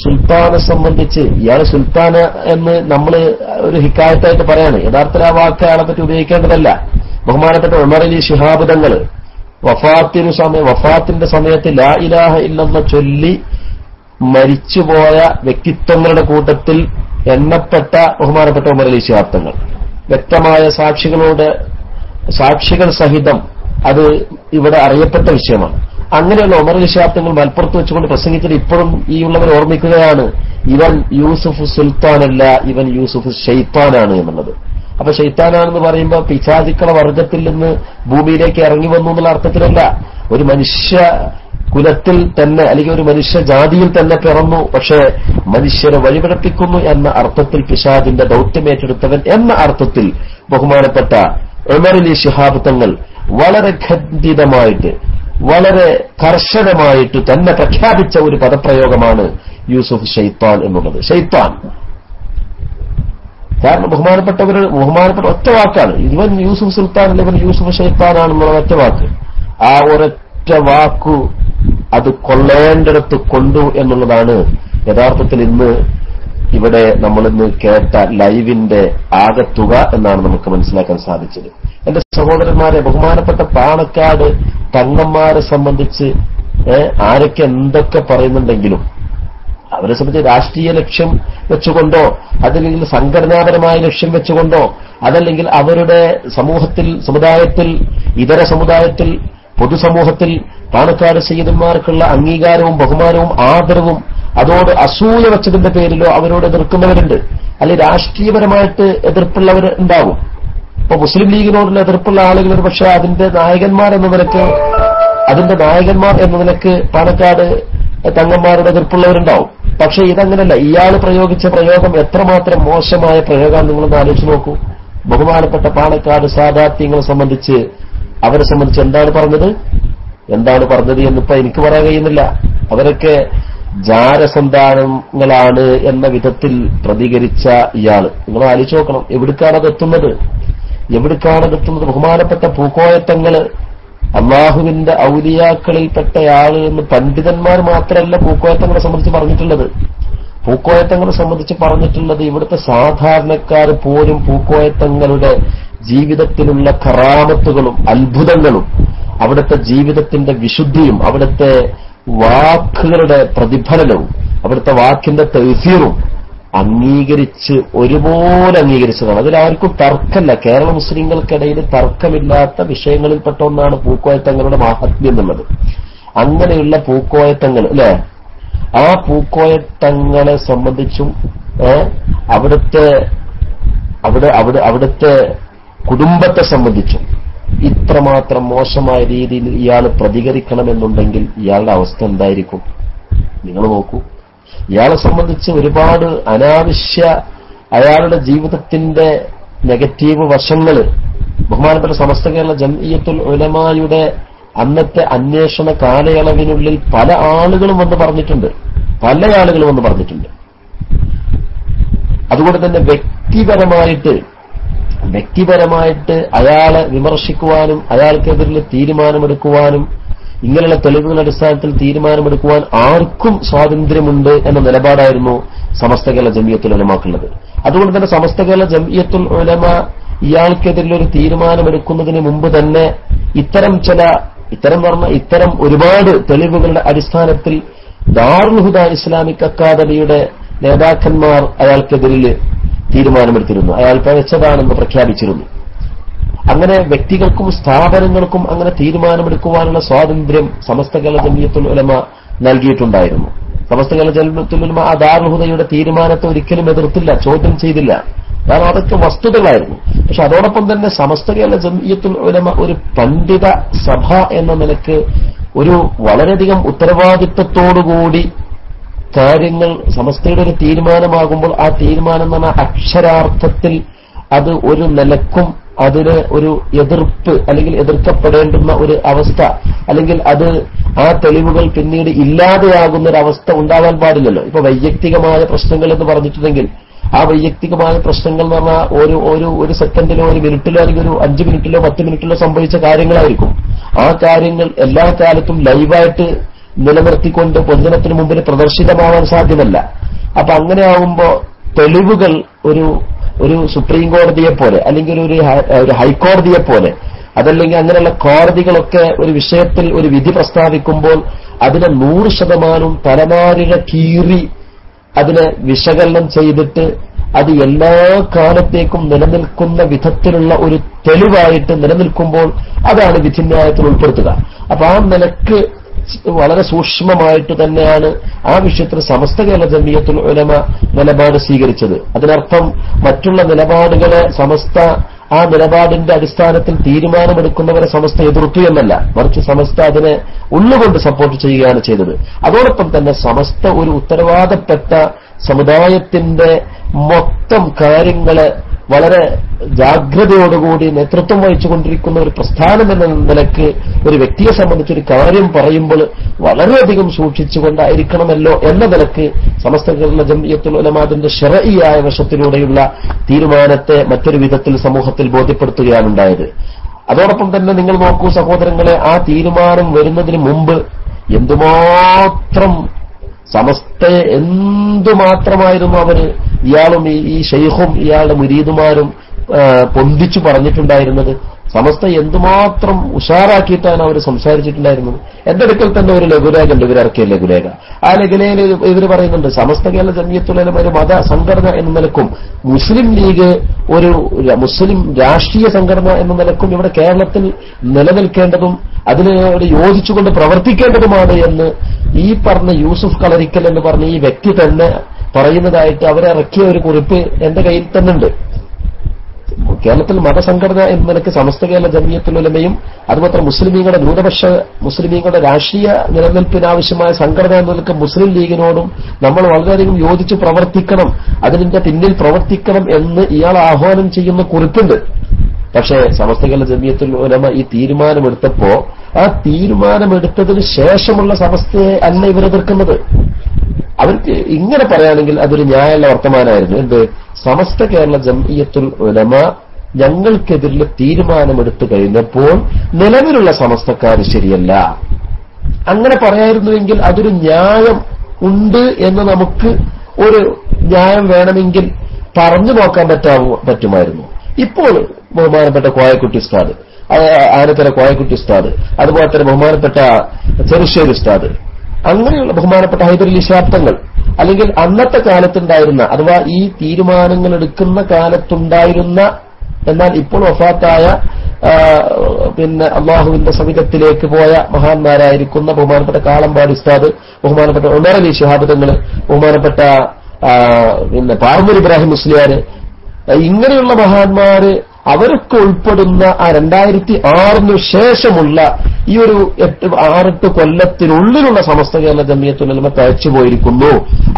സുൽത്താനെ സംബന്ധിച്ച് ഇയാൾ സുൽത്താന എന്ന് നമ്മൾ ഒരു ഹിക്കായത്തായിട്ട് പറയാണ്. യഥാർത്ഥത്തിൽ ആ വാക്ക് അയാളെ പറ്റി ഉപയോഗിക്കേണ്ടതല്ല. ബഹുമാനപ്പെട്ട ഉമർ അലി ശിഹാബ് തങ്ങൾ വഫാത്തിന്റെ സമയത്ത് ലാ ഇലാഹ ഇല്ലല്ലാഹ് ചൊല്ലി മരിച്ചുപോയ വ്യക്തിത്വങ്ങളുടെ കൂട്ടത്തിൽ എണ്ണപ്പെട്ട ബഹുമാനപ്പെട്ട ഉമർ അലി ശിഹാബ് തങ്ങൾ വ്യക്തമായ സാക്ഷികൾ സഹിതം അത് ഇവിടെ അറിയപ്പെട്ട വിഷയമാണ്. അങ്ങനെയുള്ള ഉമർ അലി ശിഹാബ് തങ്ങൾ മലപ്പുറത്ത് വെച്ചുകൊണ്ട് പ്രസംഗിച്ചിട്ട് ഇപ്പോഴും ഈ ഉള്ളവർ ഓർമ്മിക്കുകയാണ്, ഇവൻ യൂസുഫ് സുൽത്താനല്ല, ഇവൻ യൂസുഫ് ഷെയ്ത്താനാണ് എന്നുള്ളത്. അപ്പൊ ഷെയ്ത്താനാണെന്ന് പറയുമ്പോൾ പിശാചുക്കളെ വർഗത്തിൽ നിന്ന് ഭൂമിയിലേക്ക് ഇറങ്ങി വന്നു എന്നുള്ള അർത്ഥത്തിലല്ല, ഒരു മനുഷ്യ കുലത്തിൽ തന്നെ അല്ലെങ്കിൽ ഒരു മനുഷ്യ ജാതിയിൽ തന്നെ പിറന്നു, പക്ഷേ മനുഷ്യരെ വഴിപിഴപ്പിക്കുന്നു എന്ന അർത്ഥത്തിൽ പിശാചിന്റെ ദൌത്യമേറ്റെടുത്തവൻ എന്ന അർത്ഥത്തിൽ ബഹുമാനപ്പെട്ട ഉമർ അലി ശിഹാബ് തങ്ങൾ വളരെ ഖണ്ഡിതമായിട്ട് വളരെ കർശനമായിട്ട് തന്നെ പ്രഖ്യാപിച്ച ഒരു പദപ്രയോഗമാണ് യൂസുഫ് ഷെയ്ത്താൻ എന്നുള്ളത്. ഷെയ്ത്താൻ കാരണം ബഹുമാനപ്പെട്ട ഒറ്റ വാക്കാണ്. ഇവൻ യൂസുഫ് സുൽത്താൻ അല്ല, ഇവൻ യൂസുഫ് ഷെയ്ത്താനാണെന്നുള്ള ഒറ്റ വാക്ക്. ആ ഒരൊറ്റ വാക്കു അത് കൊള്ളേണ്ടിടത്ത് കൊണ്ടു എന്നുള്ളതാണ് യഥാർത്ഥത്തിൽ ഇന്ന് ഇവിടെ നമ്മളിന്ന് കേട്ട ലൈവിന്റെ ആകത്തുക എന്നാണ് നമുക്ക് മനസ്സിലാക്കാൻ സാധിച്ചത്. എന്റെ സഹോദരന്മാരെ, ബഹുമാനപ്പെട്ട പാണക്കാട് തങ്ങന്മാരെ സംബന്ധിച്ച് ആരൊക്കെ എന്തൊക്കെ പറയുന്നുണ്ടെങ്കിലും അവരെ സംബന്ധിച്ച് രാഷ്ട്രീയ ലക്ഷ്യം വെച്ചുകൊണ്ടോ അതല്ലെങ്കിൽ സംഘടനാപരമായ ലക്ഷ്യം വെച്ചുകൊണ്ടോ അതല്ലെങ്കിൽ അവരുടെ സമുദായത്തിൽ ഇതര സമുദായത്തിൽ പൊതുസമൂഹത്തിൽ പാണക്കാട് സയ്യിദന്മാർക്കുള്ള അംഗീകാരവും ബഹുമാനവും ആദരവും അതോട് അസൂയ വെച്ചതിന്റെ പേരിലോ അവരോട് എതിർക്കുന്നവരുണ്ട്, അല്ലെങ്കിൽ രാഷ്ട്രീയപരമായിട്ട് എതിർപ്പുള്ളവർ ഉണ്ടാകും. ഇപ്പൊ മുസ്ലിം ലീഗിനോടുള്ള എതിർപ്പുള്ള ആളുകൾ പക്ഷെ അതിന്റെ നായകന്മാർ എന്ന നിലക്ക് പാണക്കാട് തങ്ങന്മാരുടെ എതിർപ്പുള്ളവരുണ്ടാവും. പക്ഷെ ഇതങ്ങനല്ല. ഇയാൾ പ്രയോഗിച്ച പ്രയോഗം എത്രമാത്രം മോശമായ പ്രയോഗം നിങ്ങളൊന്ന് ആലോചിച്ച് നോക്കൂ. ബഹുമാനപ്പെട്ട പാണക്കാട് സാദാത്യങ്ങളെ സംബന്ധിച്ച് അവരെ സംബന്ധിച്ച് എന്താണ് പറഞ്ഞത് എന്നിപ്പോ എനിക്ക് പറയാൻ കഴിയുന്നില്ല. അവരൊക്കെ ജാരസന്താനങ്ങളാണ് എന്ന വിധത്തിൽ പ്രതികരിച്ച ഇയാള് നിങ്ങൾ ആലോചിച്ച് നോക്കണം. എവിടേക്കാണത് എത്തുന്നത്? ബഹുമാനപ്പെട്ട പൂക്കോയത്തങ്ങള് അള്ളാഹുവിന്റെ ഔലിയാക്കളിൽപ്പെട്ടയാള് എന്ന് പണ്ഡിതന്മാർ മാത്രമല്ല പൂക്കോയത്തങ്ങളെ സംബന്ധിച്ച് പറഞ്ഞിട്ടുള്ളത്. പൂക്കോയത്തങ്ങളെ സംബന്ധിച്ച് പറഞ്ഞിട്ടുള്ളത് ഇവിടുത്തെ സാധാരണക്കാർ പോലും പൂക്കോയത്തങ്ങളുടെ ജീവിതത്തിലുള്ള കറാമത്തുകളും അത്ഭുതങ്ങളും അവിടുത്തെ ജീവിതത്തിന്റെ വിശുദ്ധിയും അവിടുത്തെ വാക്കുകളുടെ പ്രതിഫലനവും അവിടുത്തെ വാക്കിന്റെ തൗഫീറും ഒരുപോലെ അംഗീകരിച്ചതാണ്. അതിലാർക്കും തർക്കമില്ല. കേരള മുസ്ലിങ്ങൾക്കിടയിൽ തർക്കമില്ലാത്ത വിഷയങ്ങളിൽപ്പെട്ട ഒന്നാണ് പൂക്കോയത്തങ്ങളുടെ മാഹാത്മ്യം എന്നുള്ളത്. അങ്ങനെയുള്ള പൂക്കോയത്തങ്ങൾ അല്ലെ, ആ പൂക്കോയത്തങ്ങളെ സംബന്ധിച്ചും അവിടുത്തെ കുടുംബത്തെ സംബന്ധിച്ചും ഇത്രമാത്രം മോശമായ രീതിയിൽ ഇയാൾ പ്രതികരിക്കണമെന്നുണ്ടെങ്കിൽ ഇയാളുടെ അവസ്ഥ എന്തായിരിക്കും നിങ്ങൾ നോക്കൂ. ഇയാളെ സംബന്ധിച്ച് ഒരുപാട് അയാളുടെ ജീവിതത്തിന്റെ നെഗറ്റീവ് വശങ്ങൾ ബഹുമാനപ്പെട്ട സമസ്ത കേരള ജംഇയ്യത്തുൽ ഉലമായുടെ അന്നത്തെ അന്വേഷണ കാലയളവിനുള്ളിൽ പല ആളുകളും വന്ന് പറഞ്ഞിട്ടുണ്ട്. അതുകൊണ്ട് തന്നെ വ്യക്തിപരമായിട്ട് അയാളെ വിമർശിക്കുവാനും അയാൾക്കെതിരെ തീരുമാനമെടുക്കുവാനും ഇങ്ങനെയുള്ള തെളിവുകളുടെ അടിസ്ഥാനത്തിൽ തീരുമാനമെടുക്കുവാൻ ആർക്കും സ്വാതന്ത്ര്യമുണ്ട് എന്ന നിലപാടായിരുന്നു സമസ്ത കേരള ജംഇയ്യത്തുൽ ഉലമാക്കുള്ളത്. അതുകൊണ്ട് തന്നെ സമസ്ത കേരള ജംഇയ്യത്തുൽ ഉലമ ഇയാൾക്കെതിരെ തീരുമാനമെടുക്കുന്നതിന് മുമ്പ് തന്നെ ഇത്തരം ഒരുപാട് തെളിവുകളുടെ അടിസ്ഥാനത്തിൽ ദാറുൽ ഹുദ ഇസ്ലാമിക് അക്കാദമിയുടെ നേതാക്കന്മാർ അയാൾക്കെതിരിൽ തീരുമാനമെടുത്തിരുന്നു. അയാൾ പിഴച്ചതാണെന്ന് പ്രഖ്യാപിച്ചിരുന്നു. അങ്ങനെ വ്യക്തികൾക്കും സ്ഥാപനങ്ങൾക്കും അങ്ങനെ തീരുമാനമെടുക്കുവാനുള്ള സ്വാതന്ത്ര്യം സമസ്ത കേരള ജംഇയ്യത്തുൽ ഉലമ നൽകിയിട്ടുണ്ടായിരുന്നു. സമസ്ത കേരള ജംഇയ്യത്തുൽ ഉലമ ആ ദാറുൽ ഹുദയുടെ തീരുമാനത്തെ ഒരിക്കലും എതിർത്തില്ല, ചോദ്യം ചെയ്തില്ല. കാരണം അതൊക്കെ വസ്തുതകളായിരുന്നു. പക്ഷെ അതോടൊപ്പം തന്നെ സമസ്ത കേരള ജംഇയ്യത്തുൽ ഉലമ ഒരു പണ്ഡിത സഭ എന്ന നിലക്ക് ഒരു വളരെയധികം ഉത്തരവാദിത്വത്തോടുകൂടി കാര്യങ്ങൾ സമസ്തയുടെ ഒരു തീരുമാനമാകുമ്പോൾ ആ തീരുമാനം എന്ന് പറഞ്ഞാൽ അക്ഷരാർത്ഥത്തിൽ അത് ഒരു നിലക്കും അതിന് ഒരു എതിർപ്പ് അല്ലെങ്കിൽ എതിർക്കപ്പെടേണ്ടുന്ന ഒരു അവസ്ഥ അല്ലെങ്കിൽ അത് ആ തെളിവുകൾ പിന്നീട് ഇല്ലാതെയാകുന്ന ഒരു അവസ്ഥ ഉണ്ടാകാൻ പാടില്ലല്ലോ. ഇപ്പൊ വൈയക്തികമായ പ്രശ്നങ്ങൾ എന്ന് പറഞ്ഞിട്ടുണ്ടെങ്കിൽ ആ വൈയക്തികമായ പ്രശ്നങ്ങൾ എന്ന് പറഞ്ഞാൽ ഒരു സെക്കൻഡിലോ ഒരു മിനിറ്റിലോ അല്ലെങ്കിൽ ഒരു 5 മിനിറ്റിലോ 10 മിനിറ്റിലോ സംഭവിച്ച കാര്യങ്ങളായിരിക്കും. ആ കാര്യങ്ങൾ എല്ലാ കാലത്തും ലൈവായിട്ട് നിലനിർത്തിക്കൊണ്ട് പൊതുജനത്തിന് മുമ്പിൽ പ്രദർശിതമാവാൻ സാധ്യമല്ല. അപ്പൊ അങ്ങനെ ആവുമ്പോ തെളിവുകൾ ഒരു സുപ്രീം കോടതിയെ പോലെ അല്ലെങ്കിൽ ഒരു ഹൈക്കോടതിയെ പോലെ അതല്ലെങ്കിൽ അങ്ങനെയുള്ള കോടതികളൊക്കെ ഒരു വിഷയത്തിൽ ഒരു വിധി പ്രസ്താവിക്കുമ്പോൾ അതിനെ 100% തലമാരിഴ കീറി അതിനെ വിശകലനം ചെയ്തിട്ട് അത് എല്ലാ കാലത്തേക്കും നിലനിൽക്കുന്ന വിധത്തിലുള്ള ഒരു തെളിവായിട്ട് നിലനിൽക്കുമ്പോൾ അതാണ് വിധിന്യായത്തിൽ ഉൾപ്പെടുത്തുക. അപ്പൊ ആ നിലക്ക് വളരെ സൂക്ഷ്മമായിട്ട് തന്നെയാണ് ആ വിഷയത്തിൽ സമസ്ത കേരള ജംഇയ്യത്തുൽ ഉലമ നിലപാട് സ്വീകരിച്ചത്. അതിനർത്ഥം മറ്റുള്ള നിലപാടുകളെ സമസ്ത ആ നിലപാടിന്റെ അടിസ്ഥാനത്തിൽ തീരുമാനമെടുക്കുന്നവരെ സമസ്ത എതിർത്തു എന്നല്ല, മറിച്ച് സമസ്ത അതിനെ ഉള്ളുകൊണ്ട് സപ്പോർട്ട് ചെയ്യുകയാണ് ചെയ്തത്. അതോടൊപ്പം തന്നെ സമസ്ത ഒരു ഉത്തരവാദപ്പെട്ട സമുദായത്തിന്റെ മൊത്തം കാര്യങ്ങളെ വളരെ ജാഗ്രതയോടുകൂടി നേതൃത്വം വഹിച്ചുകൊണ്ടിരിക്കുന്ന ഒരു പ്രസ്ഥാനം എന്ന നിലക്ക് ഒരു വ്യക്തിയെ സംബന്ധിച്ചൊരു കാര്യം പറയുമ്പോൾ വളരെയധികം സൂക്ഷിച്ചുകൊണ്ടായിരിക്കണമല്ലോ എന്ന നിലക്ക് സമസ്ത കേരള ജംഇയ്യത്തുൽ ഉലമാന്റെ ശർഈയായ വശത്തിലൂടെയുള്ള തീരുമാനത്തെ മറ്റൊരു വിധത്തിൽ സമൂഹത്തിൽ ബോധ്യപ്പെടുത്തുകയാണ് ഉണ്ടായത്. അതോടൊപ്പം തന്നെ നിങ്ങൾ നോക്കൂ സഹോദരങ്ങളെ, ആ തീരുമാനം വരുന്നതിന് മുമ്പ് എന്തുമാത്രം സമസ്തയെ എന്തുമാത്രമായിരുന്നു അവര് ഇയാളും ഈ ഷെയ്ഖും ഇയാളുടെ മുരീദുമാരും പൊന്തിച്ചു പറഞ്ഞിട്ടുണ്ടായിരുന്നത്. സമസ്ത എന്തുമാത്രം ഉഷാറാക്കിയിട്ടാണ് അവർ സംസാരിച്ചിട്ടുണ്ടായിരുന്നത്. എന്റെ അടുക്കൽ തന്നെ ഒരു ലഘുലേഖ ഉണ്ട്, ഇവരിറക്കിയ ലഘുലേഖ. ആ ലഘുലേഖയിൽ ഇവർ പറയുന്നുണ്ട് സമസ്ത കേരള ജംഇയ്യത്തുൽ ഉലമ ഒരു മത സംഘടന എന്ന നിലക്കും മുസ്ലിം ലീഗ് ഒരു മുസ്ലിം രാഷ്ട്രീയ സംഘടന എന്ന നിലക്കും ഇവിടെ കേരളത്തിൽ നിലനിൽക്കേണ്ടതും അതിനോട് യോജിച്ചുകൊണ്ട് പ്രവർത്തിക്കേണ്ടതുമാണ് എന്ന് ഈ പറഞ്ഞ യൂസുഫ് കളരിക്കൽ എന്ന് പറഞ്ഞ ഈ വ്യക്തി തന്നെ പറയുന്നതായിട്ട് അവരിറക്കിയ ഒരു കുറിപ്പ് എന്റെ കയ്യിൽ തന്നെ ഉണ്ട്. കേരളത്തിൽ മതസംഘടന എന്ന നിലയ്ക്ക് സമസ്ത കേരള ജംഇയ്യത്തുൽ ഉലമയും അതുപോലെ മുസ്ലിമീങ്ങളുടെ ന്യൂനപക്ഷ മുസ്ലിമീങ്ങളുടെ രാഷ്ട്രീയ നിലനിൽപ്പിനാവശ്യമായ സംഘടന എന്ന നിലയ്ക്ക് മുസ്ലിം ലീഗിനോടും നമ്മൾ വളരെയധികം യോജിച്ച് പ്രവർത്തിക്കണം, അതിന്റെ പിന്നിൽ പ്രവർത്തിക്കണം എന്ന് ഇയാൾ ആഹ്വാനം ചെയ്യുന്ന കുറിപ്പുണ്ട്. പക്ഷേ സമസ്ത കേരള ജംഇയ്യത്തുൽ ഉലമ ഈ തീരുമാനമെടുത്തപ്പോ ആ തീരുമാനമെടുത്തതിന് ശേഷമുള്ള സമസ്തയെ അല്ല ഇവരെതിർക്കുന്നത്. അവർക്ക് ഇങ്ങനെ പറയുകയാണെങ്കിൽ അതൊരു ന്യായമുള്ള വർത്തമാനമായിരുന്നു. എന്ത്, സമസ്ത കേരള ജംഇയ്യത്തുൽ ഉലമ ഞങ്ങൾക്കെതിരിൽ തീരുമാനമെടുത്തു കഴിഞ്ഞപ്പോൾ നിലവിലുള്ള സമസ്തക്കാർ ശരിയല്ല, അങ്ങനെ പറയായിരുന്നുവെങ്കിൽ അതൊരു ന്യായം ഉണ്ട് എന്ന് നമുക്ക് ഒരു ന്യായം വേണമെങ്കിൽ പറഞ്ഞു നോക്കാൻ പറ്റുമായിരുന്നു. ഇപ്പോൾ ബഹുമാനപ്പെട്ട കോയക്കുട്ടി ഉസ്താദ്, ആനക്കര കോയക്കുട്ടി ഉസ്താദ്, അതുപോലെ തന്നെ ബഹുമാനപ്പെട്ട ചെറുശ്ശേരി ഉസ്താദ്, അങ്ങനെയുള്ള ബഹുമാനപ്പെട്ട ഹൈദരലി ശാബ്ദങ്ങൾ, അല്ലെങ്കിൽ അന്നത്തെ കാലത്തുണ്ടായിരുന്ന അഥവാ ഈ തീരുമാനങ്ങൾ എടുക്കുന്ന കാലത്തുണ്ടായിരുന്ന എന്നാൽ ഇപ്പോൾ വഫാത്തായ അള്ളാഹുവിന്റെ സവിധത്തിലേക്ക് പോയ മഹാന്മാരായിരിക്കുന്ന ബഹുമാനപ്പെട്ട കാളമ്പാടി ഉസ്താദ്, ബഹുമാനപ്പെട്ട ഉമർ അലി ശിഹാബ് തങ്ങൾ, ബഹുമാനപ്പെട്ട പാർമൂർ ഇബ്രാഹിം മുസ്ലിയാര്, ഇങ്ങനെയുള്ള മഹാന്മാര് അവരൊക്കെ ഉൾപ്പെടുന്ന ആ 2006 ശേഷമുള്ള ഈ ഒരു 6-8 കൊല്ലത്തിനുള്ളിലുള്ള സമസ്ത കേരള ജംഇയ്യത്തുൽ ഉലമ തഴച്ചുപോയിരിക്കുന്നു.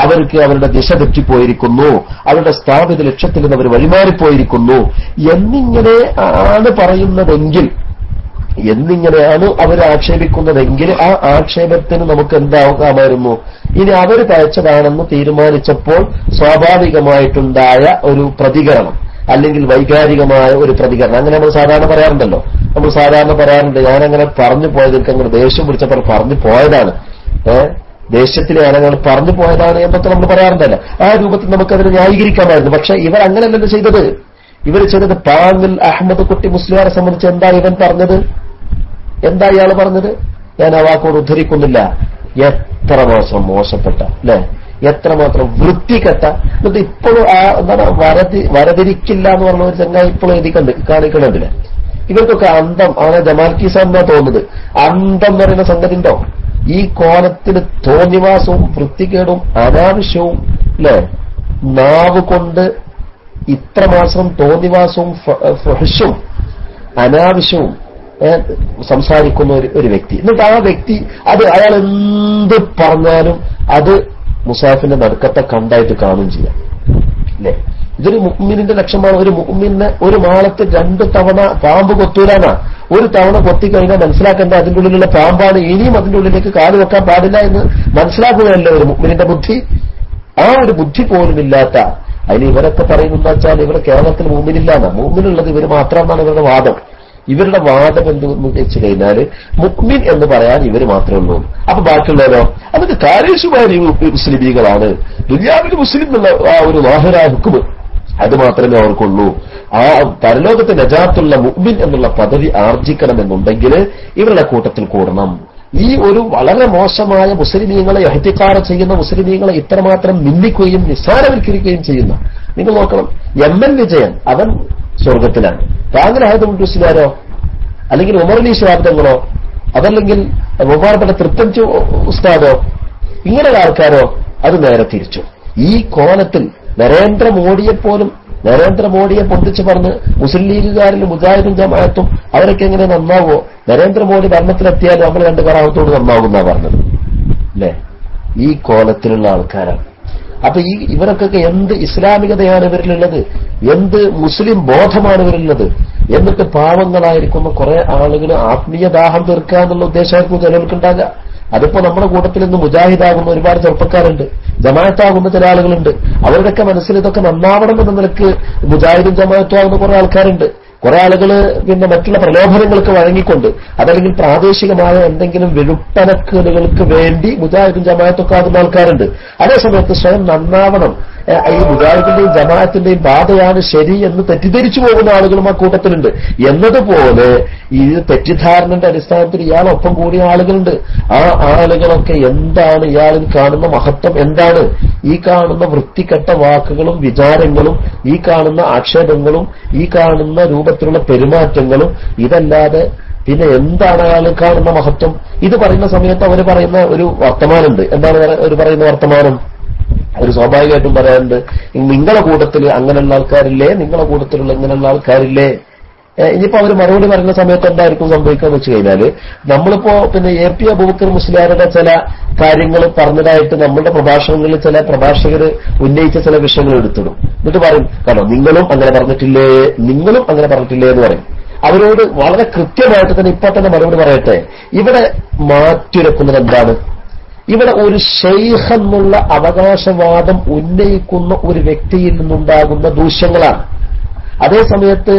അവർക്ക് അവരുടെ ദിശ തെറ്റിപ്പോയിരിക്കുന്നു, അവരുടെ സ്ഥാപിത ലക്ഷ്യത്തിൽ നിന്ന് അവർ വഴിമാറിപ്പോയിരിക്കുന്നു എന്നിങ്ങനെ ആണ് പറയുന്നതെങ്കിൽ, എന്നിങ്ങനെയാണ് അവർ ആക്ഷേപിക്കുന്നതെങ്കിൽ ആ ആക്ഷേപത്തിന് നമുക്ക് എന്താകാമായിരുന്നു? ഇനി അവർ തഴച്ചതാണെന്ന് തീരുമാനിച്ചപ്പോൾ സ്വാഭാവികമായിട്ടുണ്ടായ ഒരു പ്രതികരണം അല്ലെങ്കിൽ വൈകാരികമായ ഒരു പ്രതികരണം, അങ്ങനെ നമ്മൾ സാധാരണ പറയാറുണ്ടല്ലോ. നമ്മൾ സാധാരണ പറയാറുണ്ട്, ഞാനങ്ങനെ പറഞ്ഞു പോയത്, എനിക്ക് അങ്ങനെ ദേഷ്യം പിടിച്ചപ്പോൾ പറഞ്ഞു പോയതാണ്, ദേഷ്യത്തിൽ ഞാനങ്ങനെ പറഞ്ഞു പോയതാണ് എന്നൊക്കെ നമ്മൾ പറയാറുണ്ടല്ലോ. ആ രൂപത്തിൽ നമുക്കതിനെ ന്യായീകരിക്കാമായിരുന്നു. പക്ഷെ ഇവർ അങ്ങനെയല്ലല്ലോ ചെയ്തത്. ഇവർ ചെയ്തത് പാങ്ങിൽ അഹമ്മദ് കുട്ടി മുസ്ലിയാരെ സംബന്ധിച്ച് എന്താ ഇവൻ പറഞ്ഞത്, എന്താ ഇയാൾ പറഞ്ഞത്? ഞാൻ ആ വാക്കോട് ഉദ്ധരിക്കുന്നില്ല. എത്രമാത്രം മോശപ്പെട്ട, അല്ലെ, എത്രമാത്രം വൃത്തികെട്ട. എന്നിട്ട് ഇപ്പോഴും ആ എന്താണ് വരതിരിക്കില്ല എന്ന് പറഞ്ഞ ഒരു ചങ്ങായി ഇപ്പോഴും എഴുതി കാണിക്കണതില്ല. ഇവർക്കൊക്കെ അന്തം ആണ്. ജമാൽ കീസാന്നാ തോന്നുന്നത്. അന്തം എന്ന് പറയുന്ന സംഗതി ഉണ്ടോ? ഈ കോലത്തിന് തോന്നിവാസവും വൃത്തികേടും അനാവശ്യവും, അല്ലെ, നാവ് കൊണ്ട് ഇത്രമാത്രം തോന്നിവാസവും ഫഹ്ഷും അനാവശ്യവും സംസാരിക്കുന്ന ഒരു വ്യക്തി. എന്നിട്ട് ആ വ്യക്തി അയാൾ എന്ത് പറഞ്ഞാലും അത് മുസാഫിന്റെ നടുക്കത്തെ കണ്ടായിട്ട് കാണുകയും ചെയ്യാം, അല്ലെ? ഇതൊരു മുഅ്മിനിന്റെ ലക്ഷണമാണ്. ഒരു മുഅ്മിനെ ഒരു മാളത്ത് 2 തവണ പാമ്പ് കൊത്തൂലാന്നാ. ഒരു തവണ കൊത്തിക്കഴിഞ്ഞാൽ മനസ്സിലാക്കേണ്ട അതിന്റെ ഉള്ളിലുള്ള പാമ്പാണ്, ഇനിയും അതിന്റെ ഉള്ളിലേക്ക് കാല് വെക്കാൻ പാടില്ല എന്ന് മനസ്സിലാക്കുകയല്ലേ ഒരു മുഅ്മിനിന്റെ ബുദ്ധി. ആ ഒരു ബുദ്ധി പോലും ഇല്ലാത്ത, അതിന് ഇവരൊക്കെ പറയുന്നത് വെച്ചാൽ ഇവരെ കേരളത്തിൽ മുഅ്മിനില്ലാന്നാ, മുഅ്മിനുള്ളത് ഇവർ മാത്രമെന്നാണ് ഇവരുടെ വാദം. ഇവരുടെ വാദം എന്തെന്ന് വെച്ച് കഴിഞ്ഞാൽ മുഅ്മിൻ എന്ന് പറയാൻ ഇവർ മാത്രമേ ഉള്ളൂ. അപ്പൊ ബാക്കിയുള്ളവരോ അതൊക്കെ കാര്യശുമാരി മുസ്ലിമീങ്ങളാണ്, ദുനിയാവിൽ മുസ്ലിം എന്നുള്ള ആ ഒരു വാഹിറായ ഹുക്മ് അത് മാത്രമേ അവർക്കുള്ളൂ. ആ പരലോകത്തെ നജാത്തുള്ള മുഅ്മിൻ എന്നുള്ള പദവി ആർജിക്കണമെന്നുണ്ടെങ്കിൽ ഇവരുടെ കൂട്ടത്തിൽ കൂടണം. ഈ ഒരു വളരെ മോശമായ മുസ്ലിമീങ്ങളെ ഇഹ്തിഖാർ ചെയ്യുന്ന മുസ്ലിമീങ്ങളെ ഇത്രമാത്രം നിന്ദിക്കുകയും നിസ്സാരവൽക്കരിക്കുകയും ചെയ്യുന്ന, നിങ്ങൾ നോക്കണം, എം.എൻ. വിജയൻ അവൻ സ്വർഗത്തിലാണ്. താങ്കൾ ആയത് മുസ്ലിയാരോ അല്ലെങ്കിൽ ഉമർ അലി ശിഹാബ് അതല്ലെങ്കിൽ ബഹുമാനപ്പെട്ട തൃപ്പഞ്ചു ഉസ്താദോ ഇങ്ങനെയുള്ള ആൾക്കാരോ അത് നേരെ തിരിച്ചു. ഈ കോലത്തിൽ നരേന്ദ്രമോദിയെ പൊന്തിച്ച് പറഞ്ഞ് മുസ്ലിം ലീഗുകാരിൽ മുജാഹിദും ജമാഅത്തും അവരൊക്കെ എങ്ങനെ നന്നാവോ? നരേന്ദ്രമോദി ഭരണത്തിലെത്തിയാലും നമ്മൾ രണ്ട് കറാമത്തോട് നന്നാവുന്നാ പറഞ്ഞത് അല്ലേ? ഈ കോലത്തിലുള്ള ആൾക്കാരാണ്. അപ്പൊ ഇവരൊക്കെ എന്ത് ഇസ്ലാമികതയാണ് ഇവരിലുള്ളത്, എന്ത് മുസ്ലിം ബോധമാണ് ഇവരിലുള്ളത്. എന്നിട്ട് പാവങ്ങളായിരിക്കുന്ന കുറെ ആളുകൾ ആത്മീയ ദാഹം തീർക്കുക എന്നുള്ള ഉദ്ദേശമായിരിക്കും ചിലർക്കുണ്ടാകുക. അതിപ്പോ നമ്മുടെ കൂട്ടത്തിൽ നിന്ന് മുജാഹിദാകുന്ന ഒരുപാട് ചെറുപ്പക്കാരുണ്ട്, ജമാഅത്താകുന്ന ചില ആളുകളുണ്ട്. അവരുടെയൊക്കെ മനസ്സിൽ ഇതൊക്കെ നന്നാവണം എന്ന നിലക്ക് മുജാഹിദും ജമാഅത്തും ആകുന്ന കുറെ ആൾക്കാരുണ്ട്. കുറെ ആളുകൾ പിന്നെ മറ്റുള്ള പ്രലോഭനങ്ങൾക്ക് വഴങ്ങിക്കൊണ്ട് അതല്ലെങ്കിൽ പ്രാദേശികമായ എന്തെങ്കിലും വിഴുപ്പനക്കലുകൾക്ക് വേണ്ടി മുജാഹിദും ജമാഅത്തൊക്കെ ആകുന്ന ആൾക്കാരുണ്ട്. അതേസമയത്ത് സ്വയം നന്നാവണം, ഈ മുജാഹിദിന്റെയും ജമാഅത്തിന്റെയും ബാധയാണ് ശരി എന്ന് തെറ്റിദ്ധരിച്ചു പോകുന്ന ആളുകളും ആ കൂട്ടത്തിലുണ്ട്. എന്നതുപോലെ ഈ തെറ്റിദ്ധാരണന്റെ അടിസ്ഥാനത്തിൽ ഇയാളൊപ്പം കൂടിയ ആളുകളുണ്ട്. ആ ആളുകളൊക്കെ എന്താണ് ഇയാളിൽ കാണുന്ന മഹത്വം, എന്താണ് ഈ കാണുന്ന വൃത്തികെട്ട വാക്കുകളും വിചാരങ്ങളും ഈ കാണുന്ന ആക്ഷേപങ്ങളും ഈ കാണുന്ന രൂപത്തിലുള്ള പെരുമാറ്റങ്ങളും, ഇതല്ലാതെ പിന്നെ എന്താണ് അയാൾ കാണുന്ന മഹത്വം? ഇത് പറയുന്ന സമയത്ത് അവർ പറയുന്ന ഒരു വർത്തമാനമുണ്ട്. എന്താണ് അവർ പറയുന്ന വർത്തമാനം? അവർ സ്വാഭാവികമായിട്ടും പറയാറുണ്ട്, നിങ്ങളെ കൂട്ടത്തിൽ അങ്ങനെയുള്ള ആൾക്കാരില്ലേ, നിങ്ങളെ കൂട്ടത്തിലുള്ള ഇങ്ങനെയുള്ള ആൾക്കാരില്ലേ. ഇനിയിപ്പോ അവർ മറുപടി പറയുന്ന സമയത്ത് എന്തായിരിക്കും സംഭവിക്കാന്ന് വെച്ച് കഴിഞ്ഞാല്, നമ്മളിപ്പോ പിന്നെ എ.പി. അബൂബക്കർ മുസ്ലിയാരുടെ ചില കാര്യങ്ങൾ പറഞ്ഞതായിട്ട് നമ്മളുടെ പ്രഭാഷണങ്ങളിൽ ചില പ്രഭാഷകർ ഉന്നയിച്ച ചില വിഷയങ്ങൾ എടുത്തിടും. എന്നിട്ട് പറയും, കാരണം നിങ്ങളും അങ്ങനെ പറഞ്ഞിട്ടില്ലേ എന്ന് പറയും. അവരോട് വളരെ കൃത്യമായിട്ട് തന്നെ ഇപ്പൊ തന്നെ മറുപടി പറയട്ടെ. ഇവിടെ മാറ്റുരക്കുന്നത് എന്താണ്? ഇവിടെ ഒരു ശൈഖ് എന്നുള്ള അവകാശവാദം ഉന്നയിക്കുന്ന ഒരു വ്യക്തിയിൽ നിന്നുണ്ടാകുന്ന ദൂഷ്യങ്ങളാണ്. അതേസമയത്ത്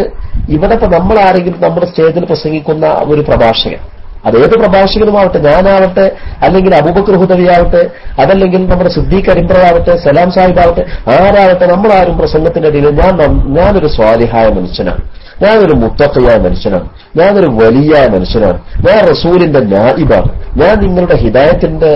ഇവിടെ ഇപ്പൊ നമ്മളാരെങ്കിലും നമ്മുടെ സ്റ്റേജിൽ പ്രസംഗിക്കുന്ന ഒരു പ്രഭാഷകൻ, അതേത് പ്രഭാഷകനുമാവട്ടെ, ഞാനാവട്ടെ അല്ലെങ്കിൽ അബൂബക്കർ ഹുദവിയാവട്ടെ, അതല്ലെങ്കിൽ നമ്മുടെ സിദ്ദീഖ് അരിമ്പ്രയാവട്ടെ, സലാം സാഹിബാവട്ടെ, ആരാവട്ടെ, നമ്മളാരും പ്രസംഗത്തിന്റെ ഇടയിൽ ഞാനൊരു സ്വാലിഹായ മനുഷ്യനാണ്, ഞാനൊരു മുത്തഖിയായ മനുഷ്യനാണ്, ഞാനൊരു വലിയ മനുഷ്യനാണ്, ഞാൻ റസൂലിന്റെ നായിബാണ്, ഞാൻ നിങ്ങളുടെ ഹിദായത്തിന്റെ